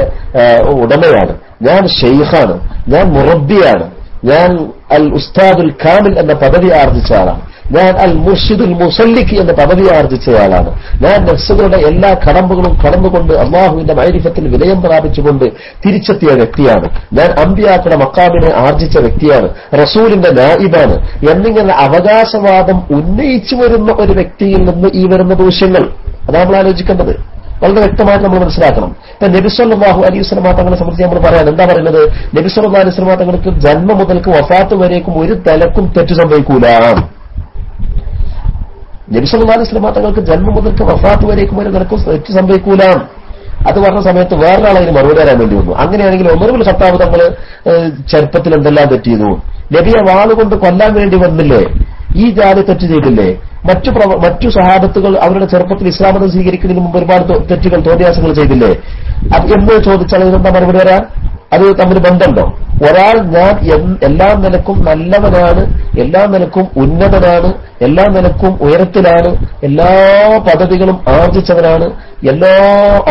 ഉടമയാണ്, ഞാൻ ഷെയ്ഖാണ്, ഞാൻ മുറബ്ബിയാണ്, ഞാൻ അൽ ഉസ്താദുൽ കാമിൽ എന്ന പദവി ആർജിച്ച ആളാണ്, ഞാൻ അൽ മുർഷിദുൽ മുസല്ലിഖ് എന്ന പദവി ആർജിച്ചയാളാണ്, ഞാൻ നഫ്സുകളുടെ എല്ലാ കടമ്പുകളും കടന്നുകൊണ്ട് അള്ളാഹുവിന്റെ മഅരിഫത്തിൽ വിലയം പ്രാപിച്ചുകൊണ്ട് തിരിച്ചെത്തിയ വ്യക്തിയാണ്, ഞാൻ അമ്പിയാക്കളുടെ മക്കാമിനെ ആർജിച്ച വ്യക്തിയാണ്, റസൂലിന്റെ നായിബാണ് എന്നിങ്ങനെ അവകാശവാദം ഉന്നയിച്ചു വരുന്ന ഒരു വ്യക്തിയിൽ നിന്ന് ഈ വരുന്ന ദൂഷ്യങ്ങൾ അതാണ് നമ്മൾ ആലോചിക്കേണ്ടത്. വളരെ വ്യക്തമായിട്ട് നമ്മൾ മനസ്സിലാക്കണം. ഇപ്പൊ നബി സല്ലല്ലാഹു അലൈഹി വസല്ലം തങ്ങളെ സംബന്ധിച്ച് നമ്മൾ പറയാൻ എന്താ പറയുന്നത്? നബി സല്ലല്ലാഹു അലൈഹി വസല്ലം തങ്ങൾക്ക് ജന്മം മുതൽക്ക് വഫാത്ത് വരേക്കും ഒരു തലക്കും തെറ്റ് സംഭവിക്കൂല. നബി സല്ലല്ലാഹു അലൈഹി വസല്ലം തങ്ങൾക്ക് ജന്മം മുതൽക്ക് വഫാത്ത് വരേക്കും ഒരു തലക്കും തെറ്റ് സംഭവിക്കൂല. അത് പറഞ്ഞ സമയത്ത് വേറൊരാൾ അതിന് മറുപടി തരാൻ വേണ്ടി വന്നു. അങ്ങനെയാണെങ്കിൽ ഉമർ ഇബ്നുൽ ഖത്താബ് തങ്ങൾ ചെറുപ്പത്തിൽ എന്തെല്ലാം തെറ്റ് ചെയ്തു? നബിയെ വാളുകൊണ്ട് കൊല്ലാൻ വേണ്ടി വന്നില്ലേ? ഈ ജാതി തെറ്റ് ചെയ്തില്ലേ? മറ്റു സഹാബത്തുകൾ അവരുടെ ചെറുപ്പത്തിൽ ഇസ്ലാം മതം സ്വീകരിക്കുന്നതിന് മുമ്പ് ഒരുപാട് തെറ്റുകൾ തോന്നിയാസങ്ങൾ ചെയ്തില്ലേ? എന്ന് ചോദിച്ചാൽ ഇതിനെന്താ മറുപടി വരാൻ? അത് തമ്മിൽ ബന്ധമുണ്ടോ? ഒരാൾ ഞാൻ എല്ലാ നിലക്കും നല്ലവനാണ്, എല്ലാ നിലക്കും ഉന്നതനാണ്, എല്ലാ നിലക്കും ഉയരത്തിലാണ്, എല്ലാ പദവികളും ആർജിച്ചവനാണ്, എല്ലാ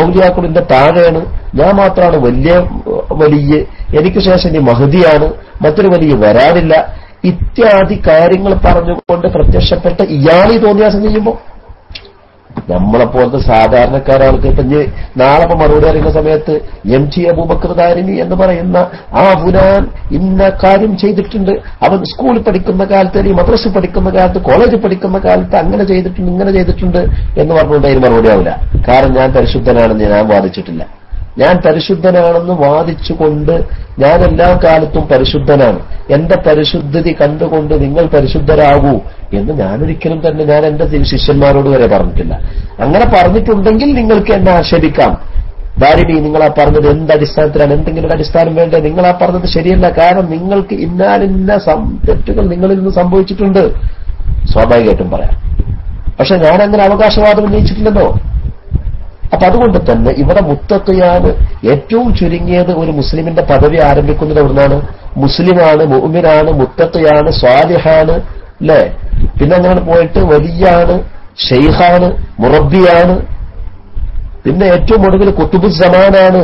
ഔലിയാക്കളിന്റെ താഴെയാണ്, ഞാൻ മാത്രമാണ് വലിയ, എനിക്ക് ശേഷം ഇനി മഹദിയാണ്, മറ്റൊരു വലിയ വരാനില്ല, ഇത്യാദി കാര്യങ്ങൾ പറഞ്ഞുകൊണ്ട് പ്രത്യക്ഷപ്പെട്ട ഇയാളീ തോന്നിയാസം ചെയ്യുമ്പോൾ നമ്മളെപ്പോലത്തെ സാധാരണക്കാരാൾക്ക് ഇപ്പൊ നാളെ മറുപടി അറിയുന്ന സമയത്ത് എം.ടി. അബൂബക്കർ ദാരിമി എന്ന് പറയുന്ന ആ ഫുലാൻ ഇന്ന കാര്യം ചെയ്തിട്ടുണ്ട്, അവൻ സ്കൂളിൽ പഠിക്കുന്ന കാലത്ത് അല്ലെങ്കിൽ മദ്രസ പഠിക്കുന്ന കാലത്ത് കോളേജിൽ പഠിക്കുന്ന കാലത്ത് അങ്ങനെ ചെയ്തിട്ടുണ്ട് ഇങ്ങനെ ചെയ്തിട്ടുണ്ട് എന്ന് പറഞ്ഞുകൊണ്ട് അതിന് മറുപടി ആവില്ല. കാരണം ഞാൻ പരിശുദ്ധനാണെന്ന് ഞാൻ വാദിച്ചിട്ടില്ല. ഞാൻ പരിശുദ്ധനാണെന്ന് വാദിച്ചുകൊണ്ട് ഞാൻ എല്ലാ കാലത്തും പരിശുദ്ധനാണ്, എന്റെ പരിശുദ്ധി കണ്ടുകൊണ്ട് നിങ്ങൾ പരിശുദ്ധരാകൂ എന്ന് ഞാനൊരിക്കലും തന്നെ ഞാൻ എന്റെ ശിഷ്യന്മാരോട് വരെ പറഞ്ഞിട്ടില്ല. അങ്ങനെ പറഞ്ഞിട്ടുണ്ടെങ്കിൽ നിങ്ങൾക്ക് എന്നെ ആക്ഷേപിക്കാം. ദാരിമി, നിങ്ങളാ പറഞ്ഞത് എന്തടിസ്ഥാനത്തിലാണ്? എന്തെങ്കിലും അടിസ്ഥാനം വേണ്ടേ? നിങ്ങളാ പറഞ്ഞത് ശരിയല്ല, കാരണം നിങ്ങൾക്ക് ഇന്നാലിന്ന തെറ്റുകൾ നിങ്ങളിൽ നിന്ന് സംഭവിച്ചിട്ടുണ്ട്. സ്വാഭാവികമായിട്ടും പറയാം. പക്ഷെ ഞാൻ അങ്ങനെ അവകാശവാദം ഉന്നയിച്ചിട്ടില്ലല്ലോ. അപ്പൊ അതുകൊണ്ട് തന്നെ ഇവിടെ മുത്തഖിയാണ് ഏറ്റവും ചുരുങ്ങിയത് ഒരു മുസ്ലിമിന്റെ പദവി ആരംഭിക്കുന്നത് എവിടുന്നാണ്? മുസ്ലിമാണ്, മുഅ്മിനാണ്, മുത്തഖിയാണ്, സ്വാലിഹാണ്, അല്ലേ? പിന്നെ അങ്ങനെ പോയിട്ട് വലിയാണ്, ഷെയ്ഖാണ്, മുറബ്ബിയാണ്, പിന്നെ ഏറ്റവും ഒടുവിൽ കുത്തുബുസ്സമാനാണ്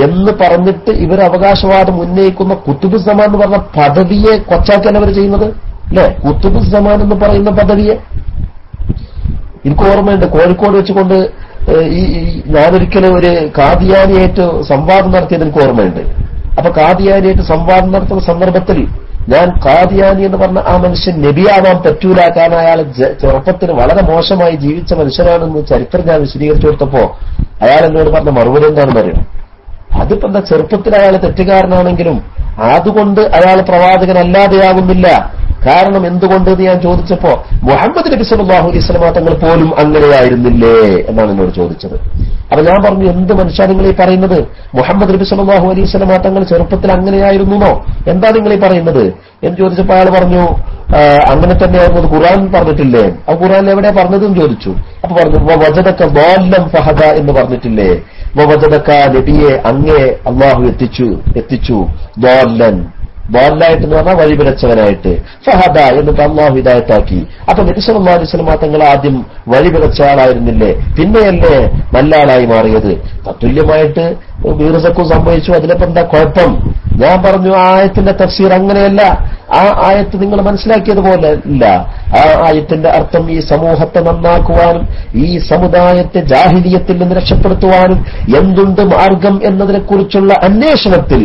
എന്ന് പറഞ്ഞിട്ട് ഇവർ അവകാശവാദം ഉന്നയിക്കുന്ന കുത്തുബുസ്സമാൻ എന്ന് പറഞ്ഞ പദവിയെ കൊച്ചാക്കാൻ അവർ ചെയ്യുന്നത്, അല്ലേ? കുത്തുബുസ്സമാൻ എന്ന് പറയുന്ന പദവിയെ എനിക്ക് ഓർമ്മയുണ്ട്, കോഴിക്കോട് വെച്ചുകൊണ്ട് ഞാനൊരിക്കലും ഒരു കാദിയാനിയായിട്ട് സംവാദം നടത്തിയത് എനിക്ക് ഓർമ്മയുണ്ട്. അപ്പൊ കാദിയാനിയായിട്ട് സംവാദം നടത്തുന്ന സന്ദർഭത്തിൽ ഞാൻ കാദിയാനി എന്ന് പറഞ്ഞ ആ മനുഷ്യൻ നബിയാവാൻ പറ്റൂല, കാരണം അയാൾ ചെറുപ്പത്തിന് വളരെ മോശമായി ജീവിച്ച മനുഷ്യനാണെന്ന് ചരിത്രം ഞാൻ വിശദീകരിച്ചു കൊടുത്തപ്പോ അയാൾ എന്നോട് പറഞ്ഞ മറുപടി എന്താണെന്ന് അറിയണം. അതിപ്പോ എന്താ, ചെറുപ്പത്തിൽ അയാൾ തെറ്റുകാരനാണെങ്കിലും അതുകൊണ്ട് അയാൾ പ്രവാചകനല്ലാതെയാകുന്നില്ല. കാരണം എന്തുകൊണ്ട് എന്ന് ഞാൻ ചോദിച്ചപ്പോ മുഹമ്മദ് നബി സല്ലല്ലാഹു അലൈഹി വസല്ലം തങ്ങൾ പോലും അങ്ങനെയായിരുന്നില്ലേ എന്നാണ് എന്നോട് ചോദിച്ചത്. അപ്പൊ ഞാൻ പറഞ്ഞു, എന്ത് മനുഷ്യ നിങ്ങൾ ഈ പറയുന്നത്? മുഹമ്മദ് നബി സല്ലല്ലാഹു അലൈഹി വസല്ലം തങ്ങൾ ചെറുപ്പത്തിൽ അങ്ങനെയായിരുന്നോ? എന്താ നിങ്ങൾ ഈ പറയുന്നത് എന്ന് ചോദിച്ചപ്പോ അയാൾ പറഞ്ഞു, അങ്ങനെ തന്നെയായിരുന്നു, ഖുർആൻ പറഞ്ഞിട്ടില്ലേ? ആ ഖുർആനിൽ എവിടെയാ പറഞ്ഞതെന്ന് ചോദിച്ചു. അപ്പൊ പറഞ്ഞു, വജദക ളാല്ലൻ ഫഹദ എന്ന് പറഞ്ഞിട്ടില്ലേ? വജദക നബിയെ അങ്ങേ അല്ലാഹു എത്തിച്ചു ളാല്ലൻ, ബോല്ലായിട്ട് എന്ന് പറഞ്ഞാൽ വഴിപിഴച്ചവനായിട്ട്, ഫഹദ എന്നിട്ട് അല്ലാഹു ഹിദായത്താക്കി. അപ്പൊ നബി സല്ലല്ലാഹു അലൈഹി വസല്ലം തങ്ങൾ ആദ്യം വഴിപിഴച്ച ആളായിരുന്നില്ലേ, പിന്നെയല്ലേ നല്ല ആളായി മാറിയത്? തത്തുല്യമായിട്ട് മീർസക്കും സംഭവിച്ചു, അതിലിപ്പോ എന്താ കുഴപ്പം? ഞാൻ പറഞ്ഞു, ആ ആയത്തിന്റെ തഫ്സീർ അങ്ങനെയല്ല. ആ ആയത്ത് നിങ്ങൾ മനസ്സിലാക്കിയതുപോലെ ഇല്ല. ആ ആയത്തിന്റെ അർത്ഥം ഈ സമൂഹത്തെ നന്നാക്കുവാനും ഈ സമുദായത്തെ ജാഹിലിയത്തിൽ നിന്ന് രക്ഷപ്പെടുത്തുവാനും എന്തുണ്ട് മാർഗം എന്നതിനെക്കുറിച്ചുള്ള അന്വേഷണത്തിൽ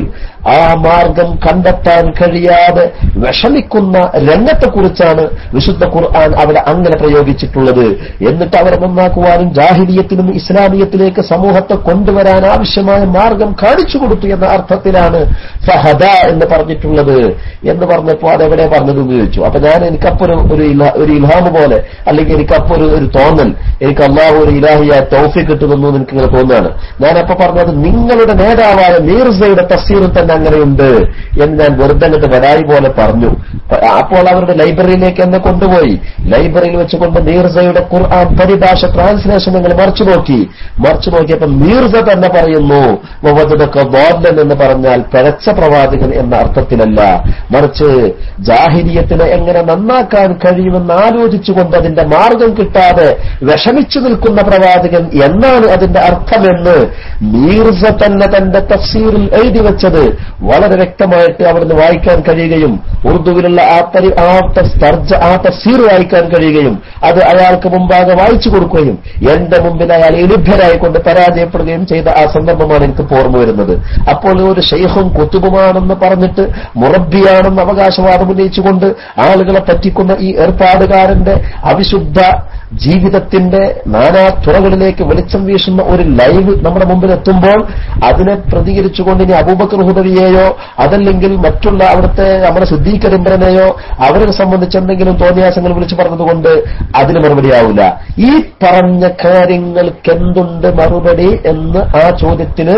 ആ മാർഗം കണ്ടെത്താൻ കഴിയാതെ വിഷമിക്കുന്ന രംഗത്തെക്കുറിച്ചാണ് വിശുദ്ധ ഖുർആൻ അവിടെ അങ്ങനെ പ്രയോഗിച്ചിട്ടുള്ളത്. എന്നിട്ട് അവരെ നന്നാക്കുവാനും ജാഹിലിയത്തിൽ നിന്ന് ഇസ്ലാമിയത്തിലേക്ക് സമൂഹത്തെ കൊണ്ടുവരാൻ ആവശ്യമായ മാർഗം കാണിച്ചു കൊടുത്തു എന്ന അർത്ഥത്തിലാണ് ഫഹദ എന്ന് പറഞ്ഞിട്ടുള്ളത് എന്ന് പറഞ്ഞപ്പോ അതെവിടെ പറഞ്ഞതെന്ന് ചോദിച്ചു. അപ്പൊ ഞാൻ എനിക്കപ്പോ ഒരു ഇൽഹാമ് പോലെ, അല്ലെങ്കിൽ എനിക്കപ്പോ ഒരു തോന്നൽ, എനിക്ക് അല്ലാഹു ഒരു ഇലാഹിയ തൗഫീഖ് കിട്ടുന്നു എനിക്ക് ഇങ്ങനെ തോന്നുകയാണ്. ഞാനപ്പോ പറഞ്ഞത് നിങ്ങളുടെ നേതാവായ മീർസയുടെ തഫ്സീറിൽ തന്നെ അങ്ങനെയുണ്ട് എന്ന് ഞാൻ വെറുതെ അങ്ങോട്ട് വരായി പോലെ പറഞ്ഞു. അപ്പോൾ അവരുടെ ലൈബ്രറിയിലേക്ക് എന്നെ കൊണ്ടുപോയി. ലൈബ്രറിയിൽ വെച്ചുകൊണ്ട് മീർസയുടെ ഖുർആൻ പരിഭാഷ ട്രാൻസ്ലേഷൻ നിങ്ങൾ മറിച്ചു നോക്കിയപ്പോ മീർസ തന്നെ പറയുന്നു ളാല്ലൻ എന്ന് പറഞ്ഞാൽ പിഴച്ച പ്രവാചകൻ എന്ന അർത്ഥത്തിലല്ല, മറിച്ച് ജാഹിലിയത്തിനെ എങ്ങനെ നന്നാക്കാൻ കഴിയുമെന്ന് ആലോചിച്ചുകൊണ്ട് അതിന്റെ മാർഗം കിട്ടാതെ വിഷമിച്ചു നിൽക്കുന്ന പ്രവാചകൻ എന്നാണ് അതിന്റെ അർത്ഥമെന്ന് മീർസ തന്നെ തന്റെ തഫ്സീറിൽ എഴുതി വെച്ചത് വളരെ വ്യക്തമായിട്ട് അവിടുന്ന് വായിക്കാൻ കഴിയുകയും ഉറുദുവിലുള്ള ആ തഫ്സീർ വായിക്കാൻ കഴിയുകയും അത് അയാൾക്ക് മുമ്പാകെ വായിച്ചു കൊടുക്കുകയും എന്റെ മുമ്പിൽ അയാൾ എളുഭ്യരായിക്കൊണ്ട് പരാജയപ്പെടുകയും ചെയ്ത ആ സന്ദർഭമാണ് എനിക്ക് ഓർമ്മ വരുന്നത്. അപ്പോൾ ഒരു ഷെയ്ഖും കുത്തുബുമാണെന്ന് പറഞ്ഞിട്ട് മുറബ്ബിയാണെന്ന് അവകാശവാദം ഉന്നയിച്ചുകൊണ്ട് ആളുകളെ പറ്റിക്കുന്ന ഈ ഏർപ്പാടുകാരന്റെ അവിശുദ്ധ ജീവിതത്തിന്റെ നാനാ തുറകളിലേക്ക് വെളിച്ചം വീശുന്ന ഒരു ലൈവ് നമ്മുടെ മുമ്പിൽ എത്തുമ്പോൾ അതിനെ പ്രതികരിച്ചുകൊണ്ട് ഇനി അബൂബക്കർ ഹുദവിയെയോ അതല്ലെങ്കിൽ മറ്റുള്ള അവിടുത്തെ നമ്മുടെ സിദ്ദീഖ് ഇബ്രാഹിമിനെയോ അവരെ സംബന്ധിച്ച് എന്തെങ്കിലും തോന്നിയാസങ്ങൾ വിളിച്ചു പറഞ്ഞതുകൊണ്ട് അതിന് മറുപടിയാവില്ല. ഈ പറഞ്ഞ കാര്യങ്ങൾക്ക് എന്തുണ്ട് മറുപടി എന്ന് ആ ചോദ്യത്തിന്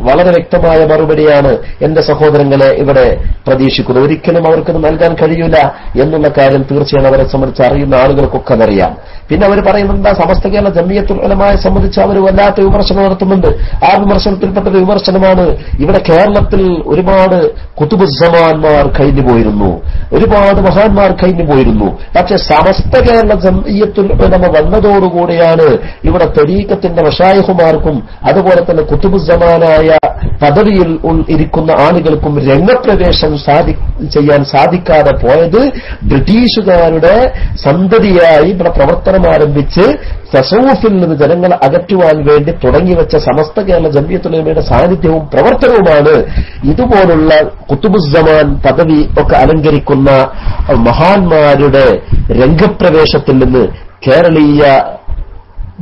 വളരെ വ്യക്തമായ മറുപടിയാണ് എന്റെ സഹോദരങ്ങളെ ഇവിടെ പ്രതീക്ഷിക്കുന്നത്. ഒരിക്കലും അവർക്കത് നൽകാൻ കഴിയില്ല എന്നുള്ള കാര്യം തീർച്ചയായും അവരെ സംബന്ധിച്ച് അറിയുന്ന ആളുകൾക്കൊക്കെ അതറിയാം. പിന്നെ അവർ പറയുന്നുണ്ട് സമസ്ത കേരള ജമിയത്തുൽ ഉലമയെ സംബന്ധിച്ച് അവർ വല്ലാത്ത വിമർശനം നടത്തുന്നുണ്ട്. ആ വിമർശനത്തിൽപ്പെട്ട ഒരു വിമർശനമാണ് ഇവിടെ കേരളത്തിൽ ഒരുപാട് കുതുബുസ്സമാന്മാർ കഴിഞ്ഞു പോയിരുന്നു, ഒരുപാട് മഹാന്മാർ കഴിഞ്ഞു പോയിരുന്നു. പക്ഷെ സമസ്ത കേരള ജമിയത്തുൽ ഉലമ വന്നതോടുകൂടിയാണ് ഇവിടെ തരീഖത്തിന്റെ മശായിഖുമാർക്കും അതുപോലെ തന്നെ കുതുബുസ്സമാനായ പദവിയിൽ ഇരിക്കുന്ന ആളുകൾക്കും രംഗപ്രവേശം ചെയ്യാൻ സാധിക്കാതെ പോയത്. ബ്രിട്ടീഷുകാരുടെ സന്തതിയായി ഇവിടെ പ്രവർത്തനം ആരംഭിച്ച് തസവൂഫിൽ നിന്ന് ജനങ്ങളെ അകറ്റുവാൻ വേണ്ടി തുടങ്ങിവെച്ച സമസ്ത കേരള ജമിയത്തുൽ ഉലമയുടെ സാന്നിധ്യവും പ്രവർത്തനവുമാണ് ഇതുപോലുള്ള ഖുതുബുസ്സമാൻ പദവി ഒക്കെ അലങ്കരിക്കുന്ന മഹാന്മാരുടെ രംഗപ്രവേശത്തിൽ നിന്ന് കേരളീയ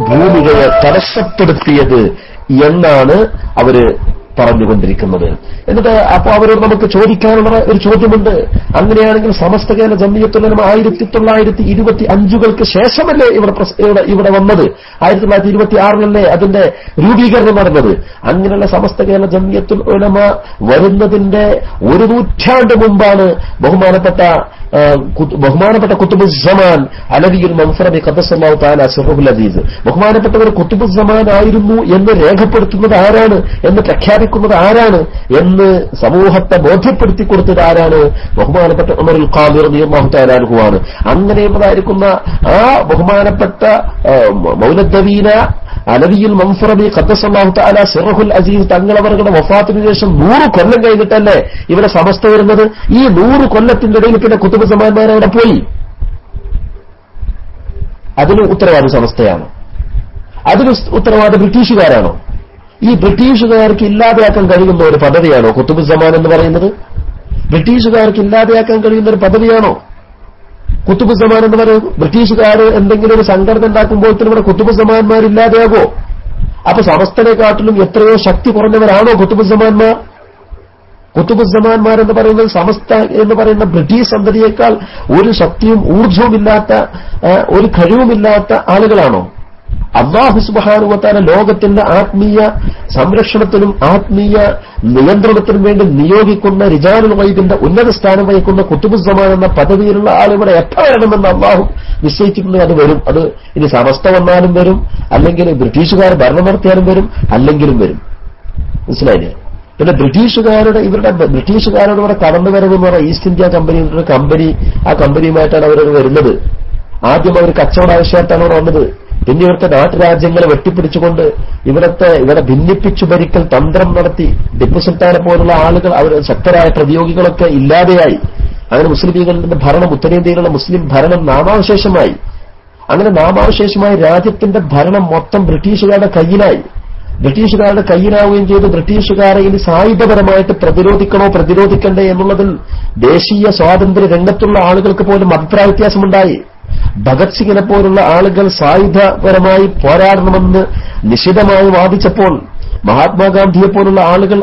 ഭൂമികയെ തടസ്സപ്പെടുത്തിയത് എന്നാണ് അവര് പറഞ്ഞുകൊണ്ടിരിക്കുന്നത്. എന്നിട്ട് അപ്പൊ അവരോട് നമുക്ക് ചോദിക്കാനുള്ള ഒരു ചോദ്യമുണ്ട്. അങ്ങനെയാണെങ്കിൽ സമസ്ത കേരള ജംഇയ്യത്തുൽ ഉലമ 1925 ശേഷമല്ലേ ഇവിടെ വന്നത്? 1926 അതിന്റെ രൂപീകരണം നടന്നത്. അങ്ങനെയുള്ള സമസ്ത കേരള ജംഇയ്യത്തുൽ ഉലമ വരുന്നതിന്റെ ഒരു നൂറ്റാണ്ട് മുമ്പാണ് ബഹുമാനപ്പെട്ട ഖുതുബുസ്സമാൻ അലവിയുൽ മൻഫറബി ഖദ്ദസല്ലാഹു തആല സിർറുൽ അസീസ്, ബഹുമാനപ്പെട്ടവർ ഖുതുബുസ്സമാൻ ആയിരുന്നു എന്ന് രേഖപ്പെടുത്തുന്നത് ആരാണ്, എന്ന് പ്രഖ്യാപിക്കുന്നത് ആരാണ്, എന്ന് സമൂഹത്തെ ബോധ്യപ്പെടുത്തി കൊടുത്തത് ആരാണ്? ബഹുമാനപ്പെട്ട ഉമറുൽ ഖാദി റളിയല്ലാഹു തആല അൻഹു ആണ്. അങ്ങനെയുള്ളതായിരിക്കുന്ന ആ ബഹുമാനപ്പെട്ട മൗലദ്ദവീന അലവിയുൽ മൻഫറബി ഖദ്ദസല്ലാഹു തആല സിർറുൽ അസീസ് തങ്ങളവരുടെ വഫാത്തിന് ശേഷം 100 കൊല്ലം കഴിഞ്ഞിട്ടല്ലേ ഇവിടെ സമസ്ത വരുന്നത്? ഈ 100 കൊല്ലത്തിന്റെ ഇടയിൽ പിന്നെ ഖുതുബുസ്സമാന്മാർ അവിടെ പോയി. അതിന് ഉത്തരവാദി സമസ്തയാണോ? അതിന് ഉത്തരവാദി ബ്രിട്ടീഷുകാരാണോ? ഈ ബ്രിട്ടീഷുകാർക്ക് ഇല്ലാതെയാക്കാൻ കഴിയുന്ന ഒരു പദവിയാണോ ഖുതുബുസ്സമാൻ എന്ന് പറയുന്നത്? ബ്രിട്ടീഷുകാർക്ക് ഇല്ലാതെയാക്കാൻ കഴിയുന്ന ഒരു പദവിയാണോ ഖുതുബുസ്സമാൻ എന്ന് പറയുന്നത്? ബ്രിട്ടീഷുകാർ എന്തെങ്കിലും ഒരു സംഘടന ഉണ്ടാക്കുമ്പോൾ ഇവിടെ ഖുതുബുസ്സമാന്മാരില്ലാതെയാകോ? അപ്പൊ സമസ്തനെക്കാട്ടിലും എത്രയോ ശക്തി കുറഞ്ഞവരാണോ ഖുതുബുസ്സമാന്മാർ? ഖുതുബുസ്സമാന്മാർ എന്ന് പറയുന്നത് സമസ്ത എന്ന് പറയുന്ന ബ്രിട്ടീഷ് സന്തതിയേക്കാൾ ഒരു ശക്തിയും ഊർജ്ജവുമില്ലാത്ത ഒരു കഴിവുമില്ലാത്ത ആളുകളാണോ? അല്ലാഹു സുബ്ഹാനഹു വ തആല ലോകത്തിന്റെ ആത്മീയ സംരക്ഷണത്തിനും ആത്മീയ നിയന്ത്രണത്തിനും വേണ്ടി നിയോഗിക്കുന്ന റിജാലുൽ ഗൈബിന്റെ ഉന്നത സ്ഥാനം വഹിക്കുന്ന ഖുതുബുസ്സമാൻ എന്ന പദവിയിലുള്ള ആളുകളെ എപ്പോൾ വരണമെന്ന് അല്ലാഹു നിശ്ചയിച്ചിട്ടുണ്ട്. അത് വരും. അത് ഇനി സമസ്ത വന്നാലും വരും, അല്ലെങ്കിൽ ബ്രിട്ടീഷുകാർ ഭരണം നടത്തിയാലും വരും, അല്ലെങ്കിലും വരും. മനസ്സിലായില്ലേ? പിന്നെ ബ്രിട്ടീഷുകാരോട് ഇവിടെ കടന്നുവരവെന്ന് പറഞ്ഞാൽ ഈസ്റ്റ് ഇന്ത്യ കമ്പനിയുടെ കമ്പനി, ആ കമ്പനിയുമായിട്ടാണ് അവർ വരുന്നത്. ആദ്യം അവർ കച്ചവട ആവശ്യമായിട്ടാണ് അവർ വന്നത്. പിന്നെ ഇവിടുത്തെ നാട്ടുരാജ്യങ്ങളെ വെട്ടിപ്പിടിച്ചുകൊണ്ട് ഇവിടെ ഭിന്നിപ്പിച്ചു ഭരിക്കൽ തന്ത്രം നടത്തി ടിപ്പു സുൽത്താനെ പോലുള്ള ആളുകൾ, അവർ ശക്തരായ പ്രതിയോഗികളൊക്കെ ഇല്ലാതെയായി. അങ്ങനെ മുസ്ലിം ലീഗിന്റെ ഭരണം, ഉത്തരേന്ത്യയിലുള്ള മുസ്ലിം ഭരണം നാമാവശേഷമായി. അങ്ങനെ നാമാവശേഷമായി രാജ്യത്തിന്റെ ഭരണം മൊത്തം ബ്രിട്ടീഷുകാരുടെ കയ്യിലാവുകയും ചെയ്തു. ബ്രിട്ടീഷുകാരെ ഇനി സായുധപരമായിട്ട് പ്രതിരോധിക്കണ്ടേ എന്നുള്ളതിൽ ദേശീയ സ്വാതന്ത്ര്യ രംഗത്തുള്ള ആളുകൾക്ക് പോലും അഭിപ്രായ വ്യത്യാസമുണ്ടായി. ഭഗത് സിംഗിനെ പോലുള്ള ആളുകൾ സായുധപരമായി പോരാടണമെന്ന് നിശിതമായി വാദിച്ചപ്പോൾ മഹാത്മാഗാന്ധിയെ പോലുള്ള ആളുകൾ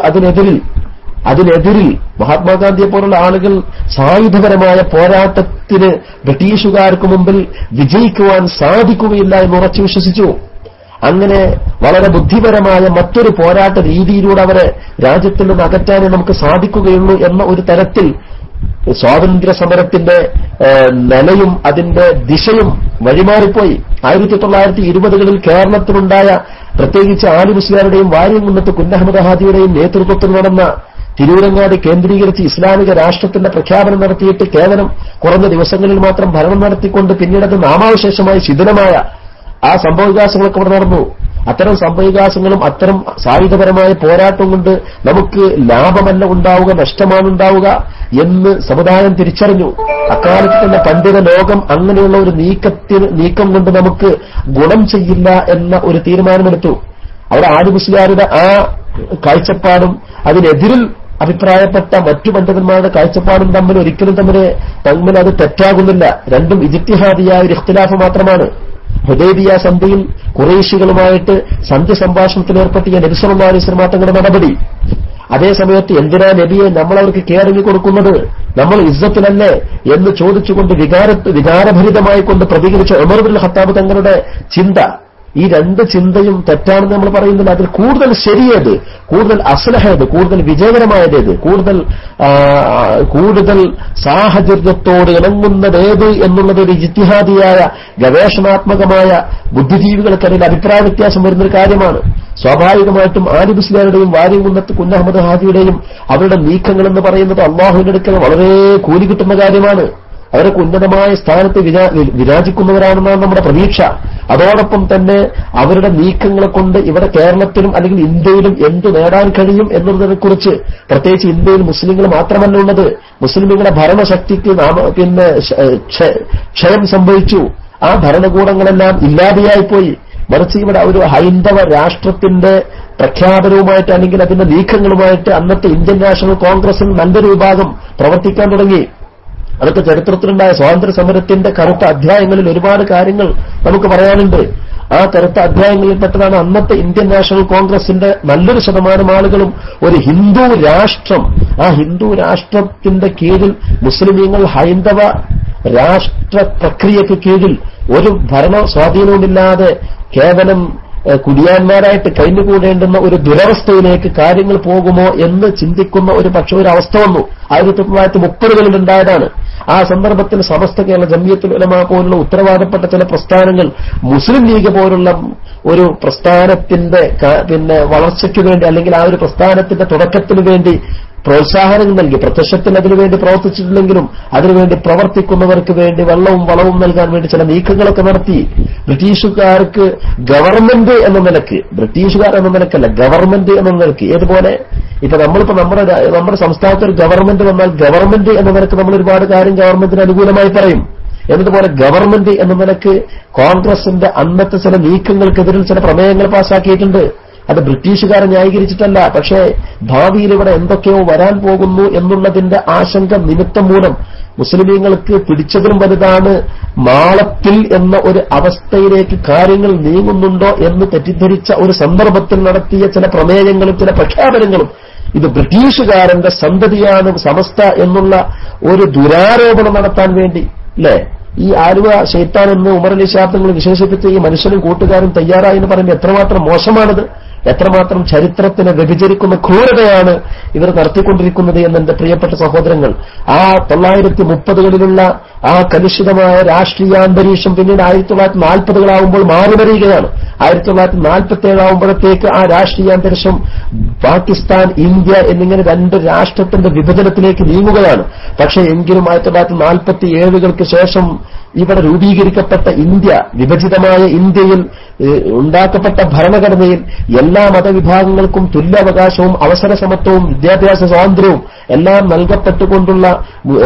അതിനെതിരിൽ മഹാത്മാഗാന്ധിയെ പോലുള്ള ആളുകൾ സായുധപരമായ പോരാട്ടത്തിന് ബ്രിട്ടീഷുകാർക്ക് മുമ്പിൽ വിജയിക്കുവാൻ സാധിക്കുകയില്ല എന്ന് ഉറച്ചു വിശ്വസിച്ചു. അങ്ങനെ വളരെ ബുദ്ധിപരമായ മറ്റൊരു പോരാട്ട രീതിയിലൂടെ അവരെ രാജ്യത്തിൽ നിന്ന് അകറ്റാനേ നമുക്ക് സാധിക്കുകയുള്ളൂ എന്ന ഒരു തരത്തിൽ സ്വാതന്ത്ര്യ സമരത്തിന്റെ നിലയും അതിന്റെ ദിശയും വഴിമാറിപ്പോയി. 1920കളിൽ കേരളത്തിലുണ്ടായ പ്രത്യേകിച്ച് ആലി മുസ്ലിയാരുടെയും വാര്യംകുന്നത്ത് കുഞ്ഞഹമ്മദ് ഹാദിയുടെയും നേതൃത്വത്തിൽ നടന്ന തിരൂരങ്ങാടി കേന്ദ്രീകരിച്ച് ഇസ്ലാമിക രാഷ്ട്രത്തിന്റെ പ്രഖ്യാപനം നടത്തിയിട്ട് കേവലം കുറഞ്ഞ ദിവസങ്ങളിൽ മാത്രം ഭരണം നടത്തിക്കൊണ്ട് പിന്നീട് നാമാവശേഷമായി ശിഥിലമായ ആ സംഭവവികാസങ്ങളൊക്കെ ഇവിടെ നടന്നു. അത്തരം സംഭവവികാസങ്ങളും അത്തരം സായുധപരമായ പോരാട്ടം കൊണ്ട് നമുക്ക് ലാഭമല്ല ഉണ്ടാവുക, നഷ്ടമാണ് ഉണ്ടാവുക എന്ന് സമുദായം തിരിച്ചറിഞ്ഞു. അക്കാലത്ത് തന്നെ പണ്ഡിത ലോകം അങ്ങനെയുള്ള ഒരു നീക്കം കൊണ്ട് നമുക്ക് ഗുണം ചെയ്യില്ല എന്ന ഒരു തീരുമാനമെടുത്തു. അവിടെ ആലി മുസ്ലിയാരുടെ ആ കാഴ്ചപ്പാടും അതിനെതിരിൽ അഭിപ്രായപ്പെട്ട മറ്റു പണ്ഡിതന്മാരുടെ കാഴ്ചപ്പാടും തമ്മിൽ അത് തെറ്റാകുന്നില്ല. രണ്ടും ഇജ്തിഹാദിയായ ഒരു ഇഖ്തിലാഫ് മാത്രമാണ്. ഹുദൈബിയ സന്ധിയിൽ ഖുറൈശികളുമായിട്ട് സന്ധി സംഭാഷണത്തിൽ ഏർപ്പെട്ടിയ നബി സല്ലല്ലാഹു അലൈഹി വസല്ലം തങ്ങളുടെ നടപടി, അതേസമയത്ത് എന്തിനാ നബിയെ നമ്മളവർക്ക് കീഴടങ്ങി കൊടുക്കുന്നത്, നമ്മൾ ഇസ്സത്തിലല്ലേ എന്ന് ചോദിച്ചുകൊണ്ട് വികാരഭരിതമായി കൊണ്ട് പ്രതികരിച്ച ഉമർ ഇബ്നുൽ ഖത്താബ് തങ്ങളുടെ ചിന്ത, ഈ രണ്ട് ചിന്തയും തെറ്റാണെന്ന് നമ്മൾ പറയുന്നില്ല. അതിൽ കൂടുതൽ ശരിയേത്, കൂടുതൽ അസ്ലഹേത്, കൂടുതൽ വിജയകരമായതേത്, കൂടുതൽ സാഹചര്യത്തോട് ഇണങ്ങുന്നതേത് എന്നുള്ളത് ഒരു ഇജ്തിഹാദിയായ ഗവേഷണാത്മകമായ ബുദ്ധിജീവികൾക്കിടയിൽ അഭിപ്രായ വ്യത്യാസം വരുന്നൊരു കാര്യമാണ്. സ്വാഭാവികമായിട്ടും ആലി മുസ്ലിയാരുടെയും വാര്യംകുന്നത്ത് കുഞ്ഞഹമ്മദ് ഹാദിയുടെയും അവരുടെ നീക്കങ്ങൾ എന്ന് പറയുന്നത് അള്ളാഹുവിന്റെ അടുക്കൽ വളരെ കൂലി കിട്ടുന്ന കാര്യമാണ്. അവരൊക്കെ ഉന്നതമായ സ്ഥാനത്ത് വിരാജിക്കുന്നവരാണെന്നാണ് നമ്മുടെ പ്രതീക്ഷ. അതോടൊപ്പം തന്നെ അവരുടെ നീക്കങ്ങളെ കൊണ്ട് ഇവിടെ കേരളത്തിലും അല്ലെങ്കിൽ ഇന്ത്യയിലും എന്ത് നേടാൻ കഴിയും എന്നതിനെക്കുറിച്ച്, പ്രത്യേകിച്ച് ഇന്ത്യയിൽ മുസ്ലിങ്ങൾ മാത്രമല്ല ഉള്ളത്, മുസ്ലിങ്ങളുടെ ഭരണശക്തിക്ക് പിന്നെ ക്ഷയം സംഭവിച്ചു. ആ ഭരണകൂടങ്ങളെല്ലാം ഇല്ലാതെയായിപ്പോയി. മറിച്ച് ഇവിടെ ഒരു ഹൈന്ദവ രാഷ്ട്രത്തിന്റെ പ്രഖ്യാപനവുമായിട്ട് അല്ലെങ്കിൽ അതിന്റെ നീക്കങ്ങളുമായിട്ട് അന്നത്തെ ഇന്ത്യൻ നാഷണൽ കോൺഗ്രസിൽ നല്ലൊരു വിഭാഗം പ്രവർത്തിക്കാൻ തുടങ്ങി. അതൊക്കെ ചരിത്രത്തിലുണ്ടായ സ്വാതന്ത്ര്യ സമരത്തിന്റെ കറുത്ത അധ്യായങ്ങളിൽ ഒരുപാട് കാര്യങ്ങൾ നമുക്ക് പറയാനുണ്ട്. ആ കറുത്ത അധ്യായങ്ങളിൽപ്പെട്ടതാണ് അന്നത്തെ ഇന്ത്യൻ നാഷണൽ കോൺഗ്രസിന്റെ നല്ലൊരു ശതമാനം ആളുകളും ഒരു ഹിന്ദു രാഷ്ട്രം, ആ ഹിന്ദു രാഷ്ട്രത്തിന്റെ കീഴിൽ മുസ്ലിമീങ്ങൾ ഹൈന്ദവ രാഷ്ട്ര പ്രക്രിയയ്ക്ക് കീഴിൽ ഒരു ഭരണ സ്വാധീനവുമില്ലാതെ കേവലം കുടിയാന്മാരായിട്ട് കഴിഞ്ഞുകൂടേണ്ടുന്ന ഒരു ദുരവസ്ഥയിലേക്ക് കാര്യങ്ങൾ പോകുമോ എന്ന് ചിന്തിക്കുന്ന ഒരു അവസ്ഥ വന്നു. 1930-കളിൽ ഉണ്ടായതാണ്. ആ സന്ദർഭത്തിൽ സമസ്ത കേരള ജംഇയ്യത്തുൽ ഉലമാ പോലുള്ള ഉത്തരവാദപ്പെട്ട ചില പ്രസ്ഥാനങ്ങൾ മുസ്ലിം ലീഗ് പോലുള്ള ഒരു പ്രസ്ഥാനത്തിന്റെ വളർച്ചയ്ക്ക് വേണ്ടി, അല്ലെങ്കിൽ ആ ഒരു പ്രസ്ഥാനത്തിന്റെ തുടക്കത്തിന് വേണ്ടി പ്രോത്സാഹനം നൽകി. പ്രത്യക്ഷത്തിൽ അതിനുവേണ്ടി പ്രവർത്തിച്ചിട്ടില്ലെങ്കിലും അതിനുവേണ്ടി പ്രവർത്തിക്കുന്നവർക്ക് വേണ്ടി വെള്ളവും വളവും നൽകാൻ വേണ്ടി ചില നീക്കങ്ങളൊക്കെ നടത്തി. ബ്രിട്ടീഷുകാർക്ക് ഗവൺമെന്റ് എന്ന നിലക്ക്, ബ്രിട്ടീഷുകാർ എന്ന നിലക്കല്ല, ഗവൺമെന്റ് എന്ന നിലക്ക്, ഏതുപോലെ ഇപ്പൊ നമ്മളിപ്പോ നമ്മുടെ സംസ്ഥാനത്ത് ഒരു ഗവൺമെന്റ് വന്നാൽ ഗവൺമെന്റ് എന്ന നിലക്ക് നമ്മൾ ഒരുപാട് കാര്യം ഗവൺമെന്റിന് അനുകൂലമായി പറയും. എന്നതുപോലെ ഗവൺമെന്റ് എന്ന നിലക്ക് കോൺഗ്രസിന്റെ അന്നത്തെ ചില നീക്കങ്ങൾക്കെതിരിൽ ചില പ്രമേയങ്ങൾ പാസ്സാക്കിയിട്ടുണ്ട്. അത് ബ്രിട്ടീഷുകാരെ ന്യായീകരിച്ചിട്ടല്ല, പക്ഷേ ഭാവിയിൽ ഇവിടെ എന്തൊക്കെയോ വരാൻ പോകുന്നു എന്നുള്ളതിന്റെ ആശങ്ക നിമിത്തം മൂലം മുസ്ലിമീങ്ങൾക്ക് പിടിച്ചതിലും വലുതാണ് മാളത്തിൽ എന്ന ഒരു അവസ്ഥയിലേക്ക് കാര്യങ്ങൾ നീങ്ങുന്നുണ്ടോ എന്ന് തെറ്റിദ്ധരിച്ച ഒരു സന്ദർഭത്തിൽ നടത്തിയ ചില പ്രമേയങ്ങളും ചില പ്രഖ്യാപനങ്ങളും ഇത് ബ്രിട്ടീഷുകാരന്റെ സന്തതിയാണ് സമസ്ത എന്നുള്ള ഒരു ദുരാരോപണം നടത്താൻ വേണ്ടി, അല്ലേ? ഈ ആലുവ ശൈത്താൻ എന്ന് ഉമർ അലി ശിഹാബ് തങ്ങൾ വിശേഷിപ്പിച്ച് ഈ മനുഷ്യനും കൂട്ടുകാരും തയ്യാറായി എന്ന് പറയുമ്പോൾ എത്രമാത്രം മോശമാണത്, എത്രമാത്രം ചരിത്രത്തിനെ വ്യഭിചരിക്കുന്ന ക്രൂരതയാണ് ഇവർ നടത്തിക്കൊണ്ടിരിക്കുന്നത് എന്ന് എന്റെ പ്രിയപ്പെട്ട സഹോദരങ്ങൾ. ആ 1930-കളിലുള്ള ആ കലുഷിതമായ രാഷ്ട്രീയാന്തരീക്ഷം പിന്നീട് 1940-കളാവുമ്പോൾ മാറിവരികയാണ്. 1947 ആ രാഷ്ട്രീയാന്തരീക്ഷം പാകിസ്ഥാൻ, ഇന്ത്യ എന്നിങ്ങനെ രണ്ട് രാഷ്ട്രത്തിന്റെ വിഭജനത്തിലേക്ക് നീങ്ങുകയാണ്. പക്ഷേ എങ്കിലും 1947-കൾക്ക് ശേഷം ഇവിടെ രൂപീകരിക്കപ്പെട്ട ഇന്ത്യ, വിഭജിതമായ ഇന്ത്യയിൽ ഉണ്ടാക്കപ്പെട്ട ഭരണഘടനയിൽ എല്ലാ മതവിഭാഗങ്ങൾക്കും തുല്യാവകാശവും അവസരസമത്വവും വിദ്യാഭ്യാസ സ്വാതന്ത്ര്യവും എല്ലാം നൽകപ്പെട്ടുകൊണ്ടുള്ള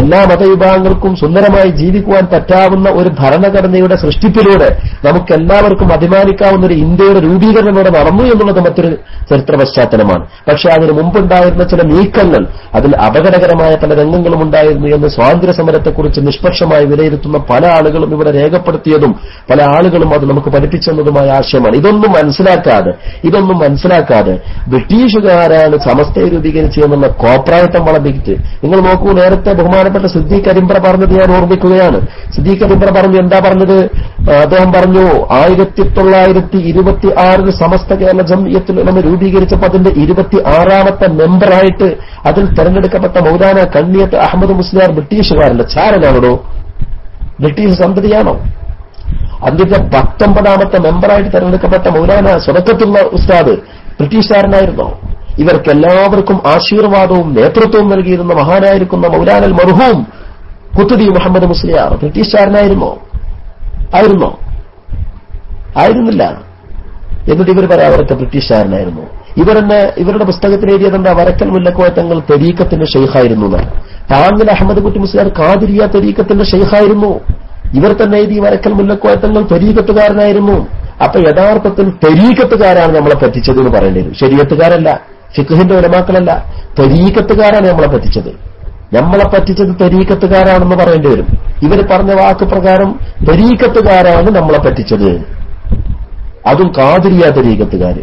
എല്ലാ മതവിഭാഗങ്ങൾക്കും സുന്ദരമായി ജീവിക്കുവാൻ പറ്റാവുന്ന ഒരു ഭരണഘടനയുടെ സൃഷ്ടിപ്പിലൂടെ നമുക്കെല്ലാവർക്കും അഭിമാനിക്കാവുന്ന ഒരു ഇന്ത്യയുടെ രൂപീകരണം ഇവിടെ നടന്നു എന്നുള്ളത് മറ്റൊരു ചരിത്ര പശ്ചാത്തലമാണ്. പക്ഷേ അതിനു മുമ്പുണ്ടായിരുന്ന ചില നീക്കങ്ങൾ, അതിൽ അപകടകരമായ പല രംഗങ്ങളും ഉണ്ടായിരുന്നു എന്ന് സ്വാതന്ത്ര്യ സമരത്തെക്കുറിച്ച് നിഷ്പക്ഷമായി വിലയിരുത്തുന്ന പല ആളുകളും ഇവിടെ രേഖപ്പെടുത്തിയതും പല ആളുകളും അത് നമുക്ക് പഠിപ്പിച്ചെന്നതുമായ ആശയമാണ്. ഇതൊന്നും മനസ്സിലാക്കാതെ ബ്രിട്ടീഷുകാരാണ് സമസ്തയെ രൂപീകരിച്ചതെന്നുള്ള കോപ്രായത്തം വളർന്നിട്ട് നിങ്ങൾ നോക്കൂ. നേരത്തെ ബഹുമാനപ്പെട്ട സിദ്ദീഖ് അരിമ്പ്ര പറഞ്ഞത് ഞാൻ ഓർമ്മിക്കുകയാണ്. സിദ്ദീഖ് അരിമ്പ്ര പറഞ്ഞു, എന്താ പറഞ്ഞത്? അദ്ദേഹം പറഞ്ഞു 1926 സമസ്ത കേരള ജംഇയ്യത്തുൽ ഉലമ രൂപീകരിച്ചപ്പോൾ അതിന്റെ 26ാമത്തെ മെമ്പറായിട്ട് അതിൽ തെരഞ്ഞെടുക്കപ്പെട്ട മൗലാന കണ്ണിയത്ത് അഹമ്മദ് മുസ്ലിയാർ ബ്രിട്ടീഷുകാരന്റെ ചാരനാണോ? ബ്രിട്ടീഷ് സന്തതിയാണോ? അതിന്റെ 19ാമത്തെ മെമ്പറായിട്ട് തെരഞ്ഞെടുക്കപ്പെട്ട മൗലാന സ്വതക്കത്തുള്ള ഉസ്താദ് ബ്രിട്ടീഷുകാരനായിരുന്നോ? ഇവർക്കെല്ലാവർക്കും ആശീർവാദവും നേതൃത്വവും നൽകിയിരുന്ന മഹാനായിരിക്കുന്ന മൗലാനൽ മർഹൂം കുത്തുബി മുഹമ്മദ് മുസ്ലിയാർ ബ്രിട്ടീഷുകാരനായിരുന്നോ? ആയിരുന്നില്ല. എന്നിട്ട് ഇവർ പറയാം അവരൊക്കെ ബ്രിട്ടീഷുകാരനായിരുന്നു. ഇവരുടെ പുസ്തകത്തിൽ എഴുതിയതെന്താ? വരക്കൽ മുല്ലക്കോയത്തങ്ങൾ തരീഖത്തിന്റെ ഷെയ്ഖായിരുന്നു എന്നാണ്. പാങ്ങിൽ അഹമ്മദ് കുട്ടി മുസ്ലിയാർ ഖാദിരിയ തരീഖത്തിന്റെ ഷെയ്ഖായിരുന്നു. ഇവർ തന്നെ എഴുതി വരക്കൽ മുല്ലക്കോയത്തങ്ങൾ തരീഖത്തുകാരനായിരുന്നു. അപ്പൊ യഥാർത്ഥത്തിൽ തരീഖത്തുകാരാണ് നമ്മളെ പറ്റിച്ചത് എന്ന് പറയേണ്ടി വരും. ശരീഅത്തുകാരല്ല, ഫിഖ്ഹിന്റെ ഉലമാക്കളല്ല, തരീഖത്തുകാരാണ് നമ്മളെ പറ്റിച്ചത്. തരീഖത്തുകാരാണെന്ന് പറയേണ്ടി വരും. ഇവർ പറഞ്ഞ വാക്ക് പ്രകാരം തരീഖത്തുകാരാണ് നമ്മളെ പറ്റിച്ചത്. അതും ഖാദിരിയ തരീഖത്തുകാര്.